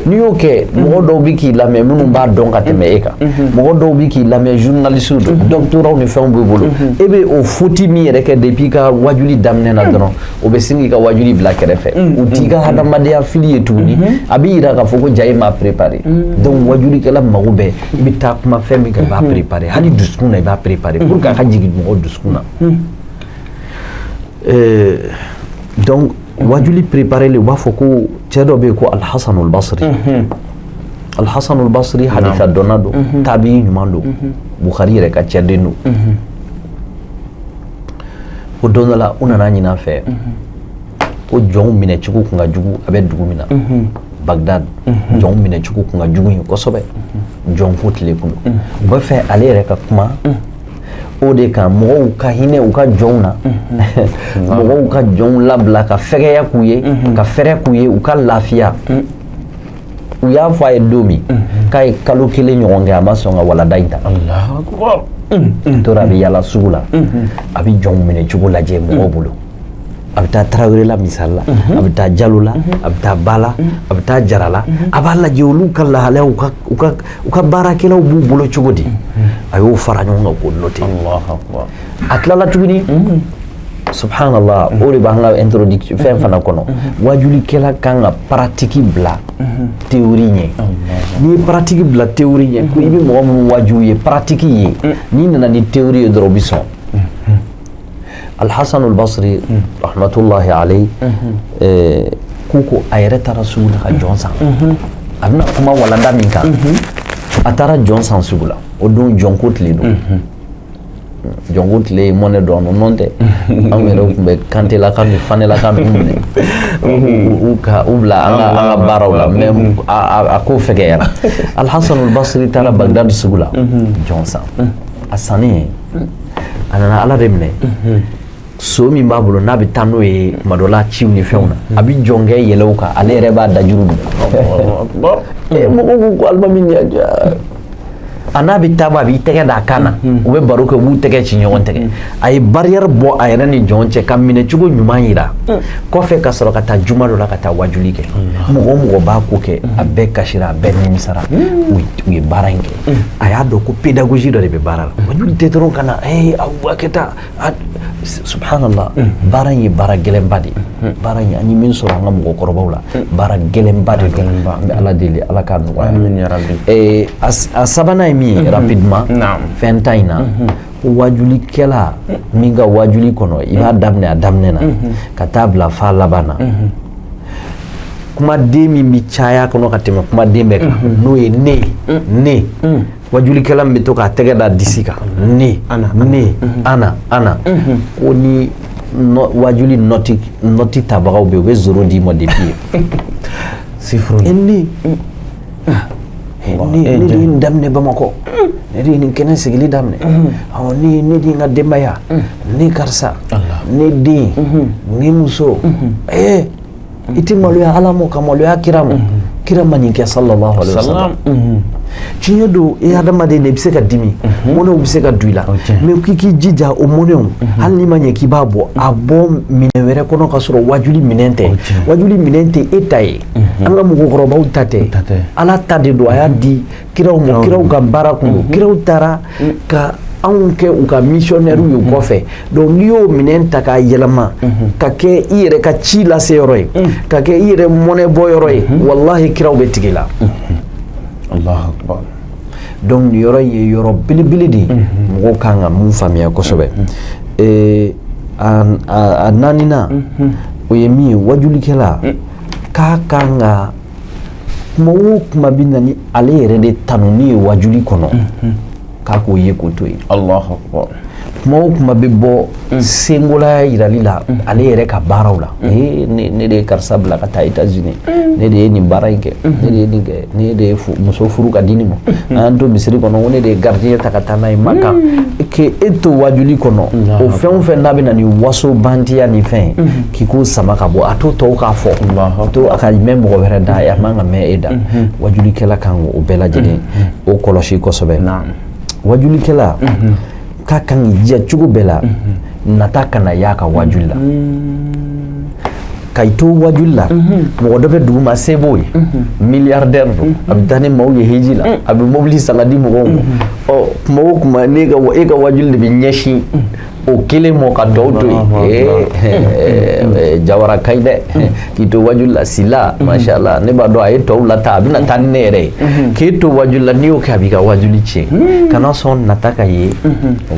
ni oke mo do bi ki la me munu ba don ka teme eka mo do bi ki la me journaliste do docteur on fait un bolo ebe o foti mi reke depuis ka wajuli damne na dono obe singi ka wajuli black refe utiga hada made affilié tuni abi ira ka foko jaye ma préparer donc wajuli kala magube bi ta kuma femi ka ba préparer hadi duskuna ba préparer pour ka hajigi mo duskuna donc wajuli préparer le wafoko cedo be ko al-Hasan al-Basri al-Hasan al-Basri haditha donado tabi nyumando Bukhari reka cedeno o donala una nani na fe o jon mine chuku kunga jugu abe dugu mina Baghdad jon mine chuku kunga jugu ko sobe jon fotle kuno ba fe ale reka kuma o de kan mo ka hine u ka jonna mo ka jon labla ka fere ya kuye ka fere kuye u ka lafiya u ya fa e domi kai kalo kele nyonge amasonga wala daita Allahu akbar tora bi yala sugula abi jon mine chugula je mo bulu abita Traoré la misalla abita Jalula abita Bala abita Jarala aballa jewlu kala hala uka barakela bu bulo chugodi ayo faranyo ngako note Allahu akbar atlala chugini subhanallah ori banga introduction fem fana kono wajuli kela kanga pratique bla théorie nye ni pratique bla théorie nye ko ibi mo wajuye pratique ye ni nana ni théorie de Robinson al-Hasan al-Basri rahmatullahi alayhi kuko ayreta rasulullah ka Johnson abna kuma walanda minka atara Johnson sugula odun jonkotle do jonkotle monne do no nonte amere kumbe kantela kan fanela kan umne uka ubla anga barawla mem ako fegera al-Hasan al-Basri tara Baghdad sugula Johnson asani anana ala remne so mi babulo na bitano e madola chiu ni feuna abi jonge yelewka ale reba da juru mo ko alba min ya anabi taba bi tege da kana ube baruka bu tege chinyon tege ay barrière bo ay rani jonche kamine chugo nyuma yira ko fe ka soro kata juma do la kata wajulike mo ba ko ke abe kashira be ni sara wi barange aya do ko pédagogie do be baral wajuli tetron kana awu aketa subhanallah baranye baragelen badi baranye ani min soro ngam ko korobawla baragelen badi be ala deli ala kanu amin ya rabbi asabana mi rapidement fentaina wajuli kela minga wajuli kono iba damne na katabla fa labana kuma demi mi chaya kono katema kuma dembe no e ne wajuli kela mbeto ka tege da disika ne ana oni no wajuli noti tabagaw be zoro di mo depuis sifru ni damne Bamako ni kenen sigili damne ni di nga dembaya ni karsa ni di ni muso iti maluya alamo ka maluya kiramo kira manin ke sallallahu alaihi wasallam tiɲɛ don hadamaden de bɛ se ka dimi mɔnɛw bɛ se ka don i la mais k'i k'i jija o mɔnɛw hali n'i ma ɲɛ k'i b'a bɔ a bɔ minɛn wɛrɛ kɔnɔ ka sɔrɔ wajuli minɛn tɛ wajuli minɛn tɛ e ta ye an ka mɔgɔkɔrɔbaw ta tɛ ala ta de don a y'a di kiraw ma kiraw ka baara kun don kiraw taara ka anw kɛ u ka missionnaire ye kɔfɛ donc n'i y'o minɛn ta k'a yɛlɛma ka kɛ i yɛrɛ ka ci lase yɔrɔ ye ka kɛ i yɛrɛ mɔnɛ bɔ yɔrɔ ye wallahi kiraw bɛ tigɛ la Allahu Akbar. donc ni yɔrɔ ye yɔrɔ belebele de mɔgɔw kan ka mun faamuya kosɛbɛ a naaninan o ye min ye wajulikɛla k'a kan ka kuma o kuma bɛ na ni ale yɛrɛ de tanuni ye wajuli kɔnɔ k'a k'o ye k'o to yen Allahu Akbar. kuma o kuma bɛ bɔ sengolaya yirali la ale yɛrɛ ka baaraw la ne de ye karisa bila ka taa États-Unis ne de ye nin baara in kɛ ne de ye nin kɛ ne de ye muso furu ka di nin ma an y'an to misiri kɔnɔ ko ne de ye gardien ta ka taa n'a ye Maka ke e to wajuli kɔnɔ o fɛn o fɛn n'a bɛ na ni wasobantiya ni fɛn k'i k'o sama ka bɔ a to tɔw k'a fɔ to a ka mɛn mɔgɔ wɛrɛ da a man ka mɛn e da wajulikɛla kan o bɛɛ lajɛlen o kɔlɔsi kosɛbɛ wajulikɛla k'a kan k'i jija cogo bɛɛ la nata kana y'a ka wajuli la ka i to wajuli la mɔgɔ dɔ bɛ dugu ma se b'o ye milliardaire don a bɛ taa ni maaw ye heji la a bɛ mobili san ka di mɔgɔw ma kuma o kuma e ka wajuli de bɛ ɲɛsin o kelen mɔ ka dɔw to yen Jawara ka ɲi dɛ k'i to wajuli la Sila mashallah ne b'a dɔn a ye tɔw lata a bɛna taa ni ne yɛrɛ ye k'e to wajuli la n'i y'o kɛ a b'i ka wajuli tiɲɛ kana sɔn nata ka ye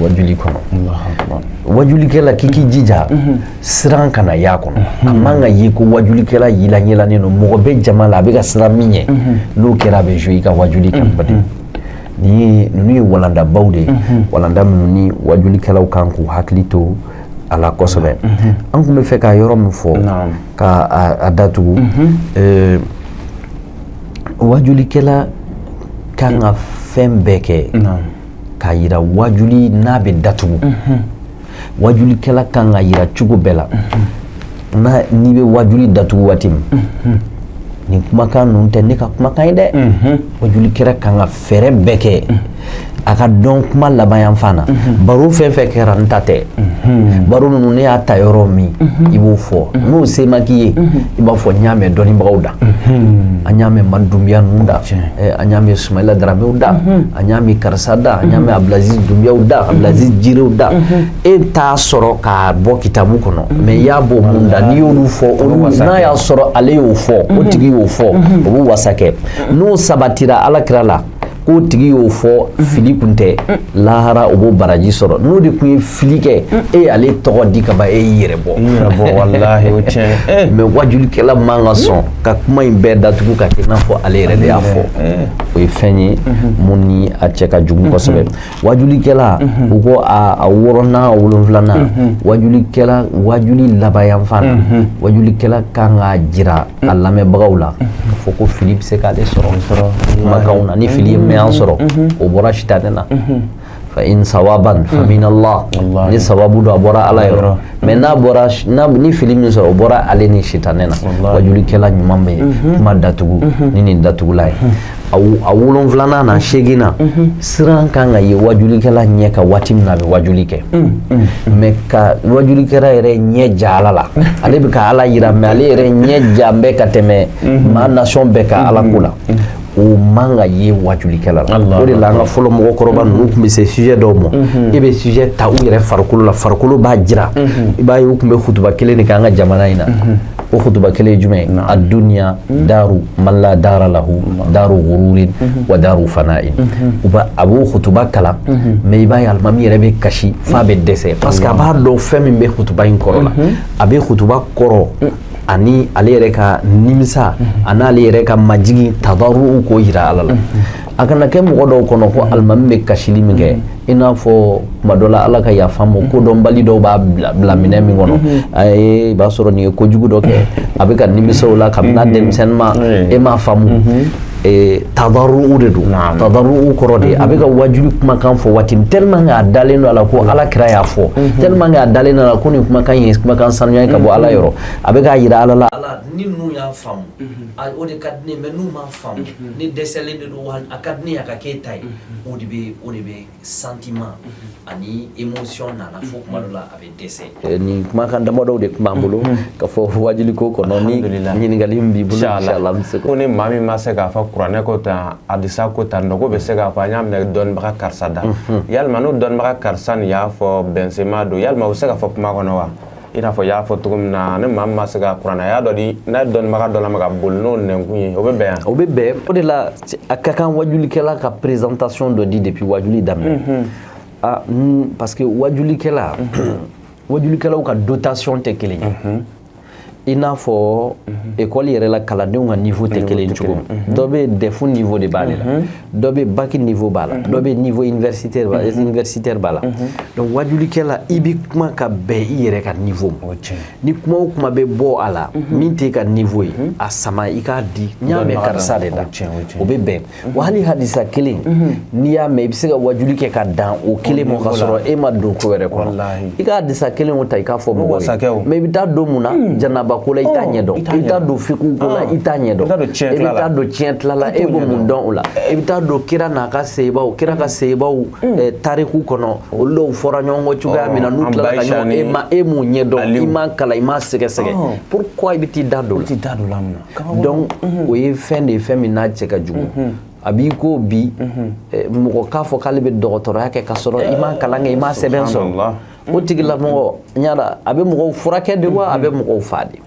wajuli kɔnɔ wajulikɛla k'i k'i jija siran kana y'a kɔnɔ a man ka ye ko wajulikɛla yilan-yilannen don mɔgɔ bɛ jama la a bɛ ka siran min ɲɛ n'o kɛra a bɛ jouer i ka wajuli kan ninnu ye walandabaw de ye walanda minnu ni wajulikɛlaw kan k'u hakili to a la kosɛbɛ an tun bɛ fɛ ka yɔrɔ min fɔ ka datugu wajulikɛla kan ka fɛn bɛɛ kɛ k'a yira wajuli n'a bɛ datugu wajulikɛla kan ka yira cogo bɛɛ la n'i bɛ wajuli datugu waati min nin kumakan ninnu tɛ ne ka kumakan ye dɛ wajulikɛla kan ka fɛɛrɛ bɛɛ kɛ a ka dɔn kuma laban yan fan na baro fɛn fɛn kɛra n ta tɛ baro ninnu ne y'a ta yɔrɔ min i b'o fɔ n'o se ma k'i ye i b'a fɔ n y'a mɛn dɔnnibagaw da an y'a mɛn Madumbuya ninnu da an y'a mɛn Sumayila Daramew da an y'a mɛn karisa da an y'a mɛn Abdulaziz Dumbiyaw da Abdulaziz Jirew da e t'a sɔrɔ k'a bɔ kitabu kɔnɔ mais i y'a bɔ mun da n'i y'olu fɔ olu n'a y'a sɔrɔ ale y'o fɔ o tigi y'o fɔ o b'u wasa kɛ n'o sabatira Alakira la k'o tigi y'o fɔ fili kun tɛ lahara o b'o baraji sɔrɔ n'o de kun ye fili kɛ e ale tɔgɔ di ka ban e y'i yɛrɛ bɔ wallahi o tiɲɛ mais wajulikɛla man ka sɔn ka kuma in bɛɛ datugu ka kɛ i n'a fɔ ale yɛrɛ de y'a fɔ o ye fɛn ye mun ni a cɛ ka jugu kosɛbɛ wajulikɛla u ko a 6nan 7nan wajulikɛla wajuli laban yan fan na wajulikɛla kan ka jira a lamɛnbagaw la k'a fɔ ko fili bɛ se k'ale sɔrɔ kumakanw na ni fili ye mɛn an sɔrɔ o bɔra sitanɛ na fa in sawaban fa min Allah ni sababu do a bɔra Ala yɔrɔ mais n'a bɔra ni fili min sɔrɔ o bɔra ale ni sitanɛ na wajulikɛla ɲuman bɛ kuma datugu ni nin datugula ye a 7nan na 8nan na siran kan ka ye wajulikɛla ɲɛ ka waati min na a bɛ wajuli kɛ mais ka wajulikɛla yɛrɛ ɲɛ ja Ala la ale bɛ ka Ala yira mais ale yɛrɛ ɲɛ ja bɛ ka tɛmɛ maa nation bɛɛ ka Ala ko la o man ka ye wajulikɛla la o de la an ka fɔlɔ mɔgɔkɔrɔba ninnu tun bɛ se sujet dɔw ma e bɛ sujet ta u yɛrɛ farikolo la farikolo b'a jira i b'a ye u tun bɛ kutuba kelen de kɛ an ka jamana in na o kutuba kelen ye jumɛn ye ad-dunya daru man la dara lahu daru ghururin wa daru fana'in a b'o kutuba kalan mais i b'a ye alimami yɛrɛ bɛ kasi f'a bɛ dɛsɛ parce que a b'a dɔn fɛn min bɛ kutuba in kɔrɔ la a bɛ kutuba kɔrɔ ani ale yɛrɛ ka nimisa ani ale yɛrɛ ka majigi tadaru k'o yira Ala la a kana kɛ mɔgɔ dɔw kɔnɔ ko alimami bɛ kasili min kɛ i n'a fɔ kuma dɔ la Ala ka yafa n ma kodɔnbali dɔw b'a bila minɛn min kɔnɔ i b'a sɔrɔ nin ye kojugu dɔ kɛ a bɛ ka nimisa o la kabini a denmisɛnnin ma e m'a faamu tadarru'u de do tadarru'u kɔrɔ de a bɛ ka wajuli kumakan fɔ waati tellement que a dalen don a la ko ala kira y'a fɔ tellement que a dalen don a la ko nin kumakan ye kumakan sanuya ka bɔ ala yɔrɔ a bɛ k'a yira ala la ala ni ninnu y'a faamu o de ka di ne mais n'u m'a faamu ni dɛsɛlen de don a ka di ne a ka k'e ta ye o de bɛ sentiment ani émotion nana fo kuma dɔ la a bɛ dɛsɛ nin kumakan damadɔw de tun b'an bolo ka fɔ wajuli ko kɔnɔ ni ɲininkali min b'i bolo inshallah an bɛ se ko ni maa min ma se k'a fɔ kuranɛ ko tan hadisa ko tan nɔgɔ bɛ se k'a fɔ an y'a minɛ dɔnnibaga karisa da yalima n'o dɔnnibaga karisa nin y'a fɔ Benzema don yalima o bɛ se ka fɔ kuma kɔnɔ wa i n'a fɔ y'a fɔ cogo min na ni maa min ma se ka kuranɛ a y'a dɔ di n'a ye dɔnnibaga dɔ la ma ka boli n'o nɛnkun ye o bɛ bɛn yan o bɛ bɛn o de la a ka kan wajulikɛla ka présentation dɔ di depuis wajuli daminɛ parce que wajulikɛla wajulikɛlaw ka dotation tɛ kelen ye i n'a fɔ école yɛrɛ la kalandenw ka niveau tɛ kelen cogo dɔ bɛ DEF niveau de b'ale la dɔ bɛ bac niveau b'a la dɔ bɛ niveau universitaire b'a la donc wajulikɛla i bɛ kuma ka bɛn i yɛrɛ ka niveau ma ni kuma o kuma bɛ bɔ a la min t'e ka niveau ye a sama i k'a di n y'a mɛn karisa de da o bɛ bɛn wa hali hadisa kelen n'i y'a mɛn i bɛ se ka wajuli kɛ ka dan o kelen ma ka sɔrɔ e ma don ko wɛrɛ kɔnɔ i ka hadisa kelen o ta i k'a fɔ mɔgɔw ye mais i bɛ taa don mun na janaba ko la i t'a ɲɛ dɔn i t'a don fiqhu ko la i t'a ɲɛ dɔn i bɛ taa don tiɲɛ tila la e b'o mun dɔn o la i bɛ taa don kira n'a ka sebaw kira ka sebaw tariku kɔnɔ olu dɔw fɔra ɲɔgɔn kɔ cogoya min na n'u tilala ka ɲɔgɔn e m'o ɲɛ dɔn i m'a kalan i m'a sɛgɛsɛgɛ pourquoi i bɛ t'i da don la donc o ye fɛn de ye fɛn min n'a cɛ ka jugu a b'i ko bi mɔgɔ k'a fɔ k'ale bɛ dɔgɔtɔrɔya kɛ ka sɔrɔ i m'a kalan kɛ i m'a sɛbɛn sɔrɔ o tigilamɔgɔ ɲara a bɛ mɔgɔw furakɛ de wa a bɛ mɔgɔw faa de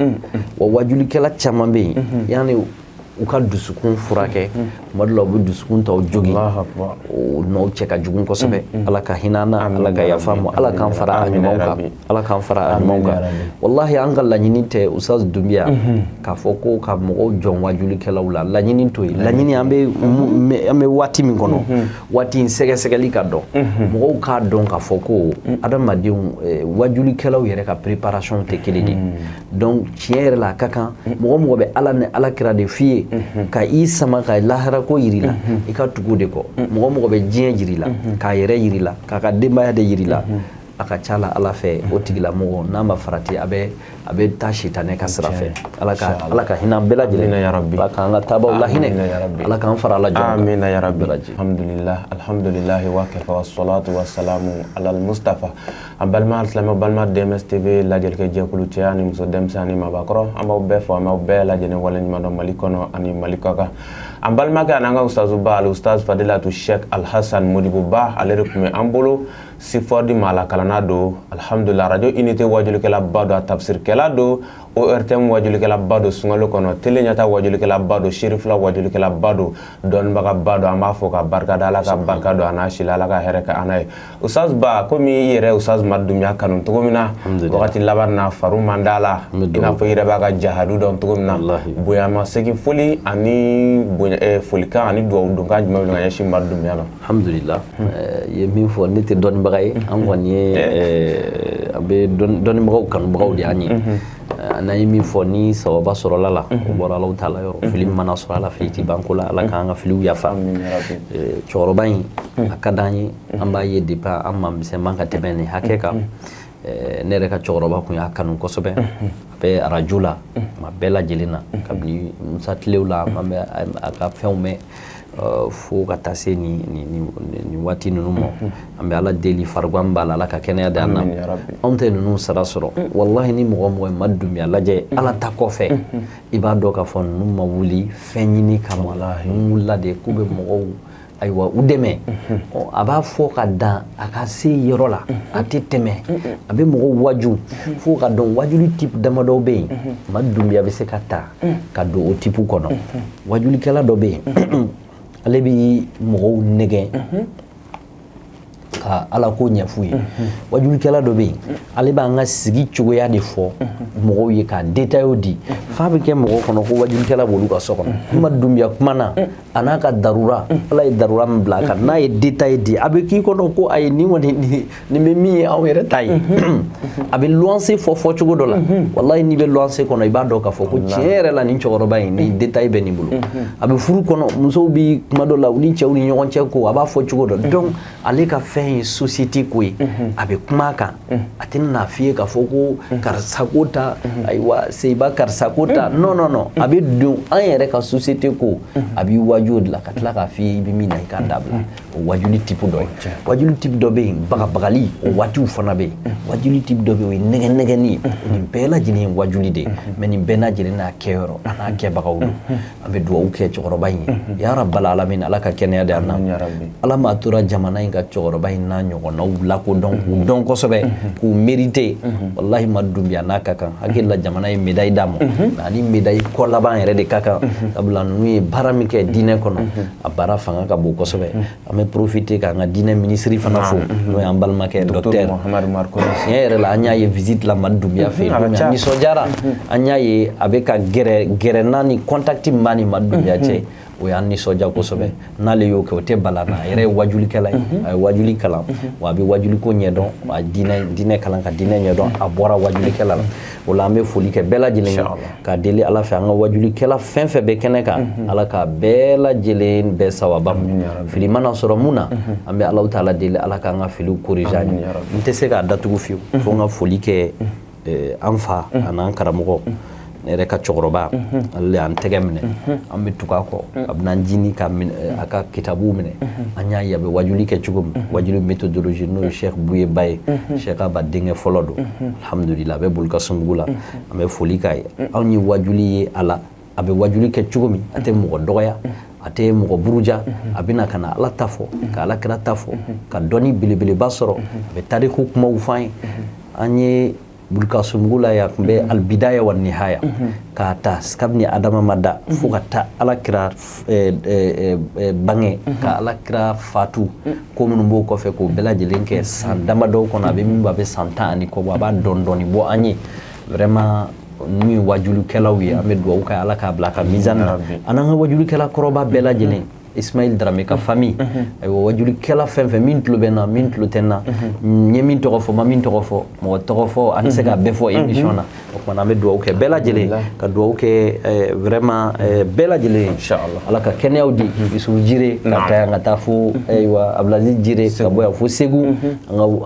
wa wajulikɛla caman bɛ yen yanni u ka dusukun furakɛ tuma dɔ la u bɛ dusukun ta o jogi o n'o cɛ ka jugu kosɛbɛ ala ka hinɛ an na ala ka yafa ma ala k'an fara a ɲumanw kan ala k'an fara a ɲumanw kan walahi an ka laɲini tɛ Ustaz Dunbiya k'a fɔ ko ka mɔgɔw jɔn wajulikɛlaw la laɲini to yen laɲini an bɛ waati min kɔnɔ waati in sɛgɛsɛgɛli ka dɔn mɔgɔw k'a dɔn k'a fɔ ko adamadenw wajulikɛlaw yɛrɛ ka préparation tɛ kelen de donc tiɲɛ yɛrɛ la a ka kan mɔgɔ bɛ ala ni ala kira de f'i ye ka i sama ka lahara ko yiri la i ka tugu de kɔ mɔgɔ bɛ diɲɛ jiri la k'a yɛrɛ yiri la k'a ka denbaya de yiri la a ka ca la ala fɛ o tigilamɔgɔ n'a ma farati a bɛ taa sitanɛ ka sira fɛ ala ka hinɛ bɛɛ lajɛlen ala k'an ka taabaw la hinɛ ala k'an fara ala jɔn amina ya rabbi alhamdulillah wa kafa wa salatu wa salamu ala mustafa an balima alisilamɛ balima DMS TV lajɛlikɛ jɛkulu cɛ ani muso denmisɛnnin ani mabakɔrɔ an b'aw bɛɛ fɔ an b'aw bɛɛ lajɛlen waleɲuman dɔn Mali kɔnɔ ani Mali kɔ kan an balimakɛ an'an ka ustazuba Ustaz Fadilatu Sheikh Alhasan Modibo Ba ale de tun bɛ an bolo Sifɔdi Mala kalanna don alhamdulillah radio unité wajulikɛla ba don a tafsirikɛla don ORTM wajulikɛla ba don sunkalo kɔnɔ tele ɲɛta wajulikɛla ba don Sherifila wajulikɛla ba don dɔnnibaga ba don an b'a fɔ ka barika da ala ka barika don a n'a si la ala ka hɛrɛ kɛ an n'a ye Ustaz Ba komi i yɛrɛ Ustaz Madu Dunbiya kanu cogo min na wagati laban na faru man d'a la i n'a fɔ i yɛrɛ b'a ka jahadu dɔn cogo min na bonyama segin foli ani folikan ani dugawu donkan jumɛn bɛ ka ɲɛsin Madu Dunbiya ma alhamdulillah ye min fɔ ne tɛ dɔnnibaga ye an kɔni ye a bɛ dɔnnibagaw kanubagaw de y'an ye n'an ye min fɔ ni sababa sɔrɔla la o bɔra Alahu Taala yɔrɔ fili mana sɔrɔ a la fili tɛ ban ko la ala k'an ka filiw yafa cɛkɔrɔba in a ka d'an ye an b'a ye depuis an ma misɛnman ka tɛmɛ nin hakɛ kan ne yɛrɛ ka cɛkɔrɔba kun y'a kanu kosɛbɛ a bɛ arajo la tuma bɛɛ lajɛlen na kabini Musa tilew la an bɛ a ka fɛnw mɛn fo ka taa se nin waati ninnu ma an bɛ ala deli farigan b'a la ala ka kɛnɛya di an na anw tɛ ninnu sara sɔrɔ wallahi ni mɔgɔ mɔgɔ ye Madu Dunbiya lajɛ ala ta kɔfɛ i b'a dɔn k'a fɔ ninnu ma wuli fɛn ɲini kama ninnu wulila de k'u bɛ mɔgɔw ayiwa u dɛmɛ a b'a fɔ ka dan a ka se yɔrɔ la a tɛ tɛmɛ a bɛ mɔgɔw waju fo ka dɔn wajuli type damadɔ bɛ yen Madu Dunbiya bɛ se ka ta ka don o type kɔnɔ wajulikɛla dɔ bɛ yen ale bɛ mɔgɔw nɛgɛn ka ala ko ɲɛf'u ye wajulikɛla dɔ bɛ yen ale b'an ka sigi cogoya de fɔ mɔgɔw ye ka détail di fa be ke mo kono ko wajul kala bolu ka so kono ma dumbiya kumana anaka darura ala darura mblaka na e detail di abe ki kono ko ay ni woni ni me mi awere tay abe luanse fo chugo dola wallahi ni be luanse kono ibado ka fo ko chere la ni choro bay ni detail be ni bulu abe furu kono muso bi kuma dola uni che uni nyon che ko aba fo chugo do donc ale ka fait société ko abe kuma ka atin na fiye ka fo ko kar sakota aywa sai ba kar sakota non abe do an yere ka société ko abi wajud la katla ka fi bi mina ka dabla wajuli type do be bagali o watu fana be wajuli type do be nege ni bela jini wajuli de meni bena jini na kero ana ke bagawdu abe do o ke choro bayi ya rabbal alamin alaka kenya de anna ala ma tura jamana inga choro bayi na nyogo na wula ko don ko sobe ku mérité wallahi madumbiya naka kan hakilla jamana e médaille damo ani médaille ko laban yere de kaka abla nui baramike dine kono abara fanga ka bo ko sobe ame profiter ka nga dine ministre fana fo no ambal make docteur Muhammad Marko yere la anya ye visite la madumbiya fe ni sojara anya ye avec ka gere nani contact mani madumbiya che o yanni soja ko sobe nale yo ko te balana yere wajuli kala ay wajuli kala wa bi wajuli ko nyedon wa dine kala ka dine nyedon abora wajuli kala wala me foli ke bela jelen ka deli ala fa nga wajuli kala fenfe be keneka ala ka bela jelen be sawabam fili mana soro muna ambe allah taala deli ala ka nga fili korijani nte se ka datugu fiu fo nga foli ke anfa anan karamugo nere ka chokroba alle an tegemne ambe tukako abnan jini ka aka kitabu mine anya yabe wajuli ke chugum wajuli methodologie no Cheikh Bouye Baye Cheikh Aba dinge folodo alhamdulillah be bulka sumgula ambe folikay awni wajuli ala abe wajuli ke chugumi ate mo doya ate mo buruja abina kana ala tafo ka ala kira tafo ka doni bilibili basoro be tariku kuma ufai anye bulka sumgula ya kumbe albidaya wa nihaya ka ta skabni adama madda fukata ala kira bange ka ala kira fatu ko mun bo ko fe ko bela jelenke san dama do ko na be mimba be santa ani ko ba dondoni bo anyi vraiment ni wajulu kelawi amed do ka ala ka blaka mizan ananga wajulu kela koroba bela jelen Ismail Dramé ka famille ay wajuli kala fenfe min tlo bena min tlo tenna nyemin to fo ma min to fo mo to fo an se ga befo émission na ko na me do ke bela jele ka do ke vraiment bela jele inshallah ala ka kenyawdi isu jire ka ta ngata fo aywa ablazi jire ka boya fo segu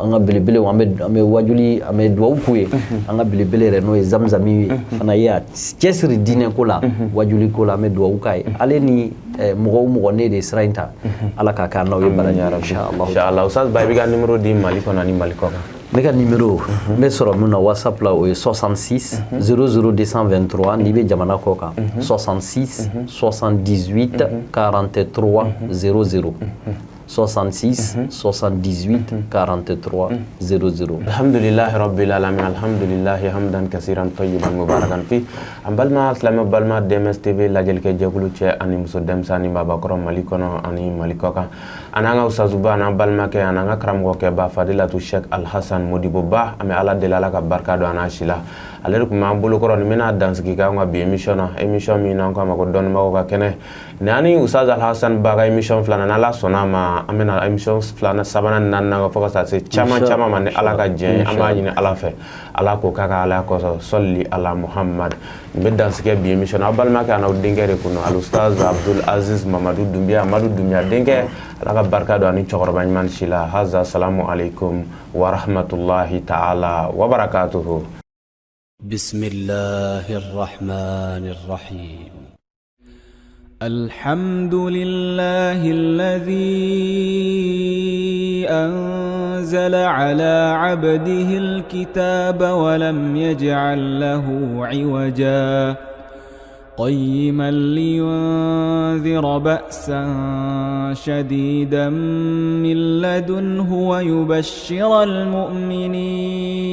anga bilibile ame wajuli ame do kuye anga bilibile re no zamzami fana ya kesri dine kola wajuli kola me do kai ale ni mo ne de srainta ala ka ka nawe baranya inshallah ustaz bay biga numéro di maliko na ni maliko mega numéro me soro muna whatsapp la o 66 00223 ni be jamana ko ka 66 78 43 00 66 78 43 00 alhamdulillah rabbil alamin alhamdulillah hamdan kaseeran tayyiban mubarakan fi ambalma islam balma DMS TV la jel ke jegulu ci ani muso dem sani baba korom malikono ani malikoka ananga usazuba na balma ke ananga kramgo ke ba fadilatu Sheikh Al Hassan Modibo Ba ame ala delala ka barka do anashila aler kuma bulu koron mena dance ki ga bi émission mi nan ko ma ko don ma ko kene nani Ustaz Al Hassan Ba ga émission flana na la sonama amena émission flana sabana nan na ko sa se chama man ala ka jen amaji ni ala fe ala ko kaka ala ko solli ala Muhammad be dance ke bi émission abal ma ka na dingere kuno al Ustaz Abdul Aziz Mamadou Doumbia denke ala ka barka do ani chokoro man shila haza assalamu alaikum wa rahmatullahi ta'ala wa barakatuhu. بسم الله الرحمن الرحيم الحمد لله الذي أنزل على عبده الكتاب ولم يجعل له عوجا قيما لينذر بأسا شديدا من لدنه ويبشر المؤمنين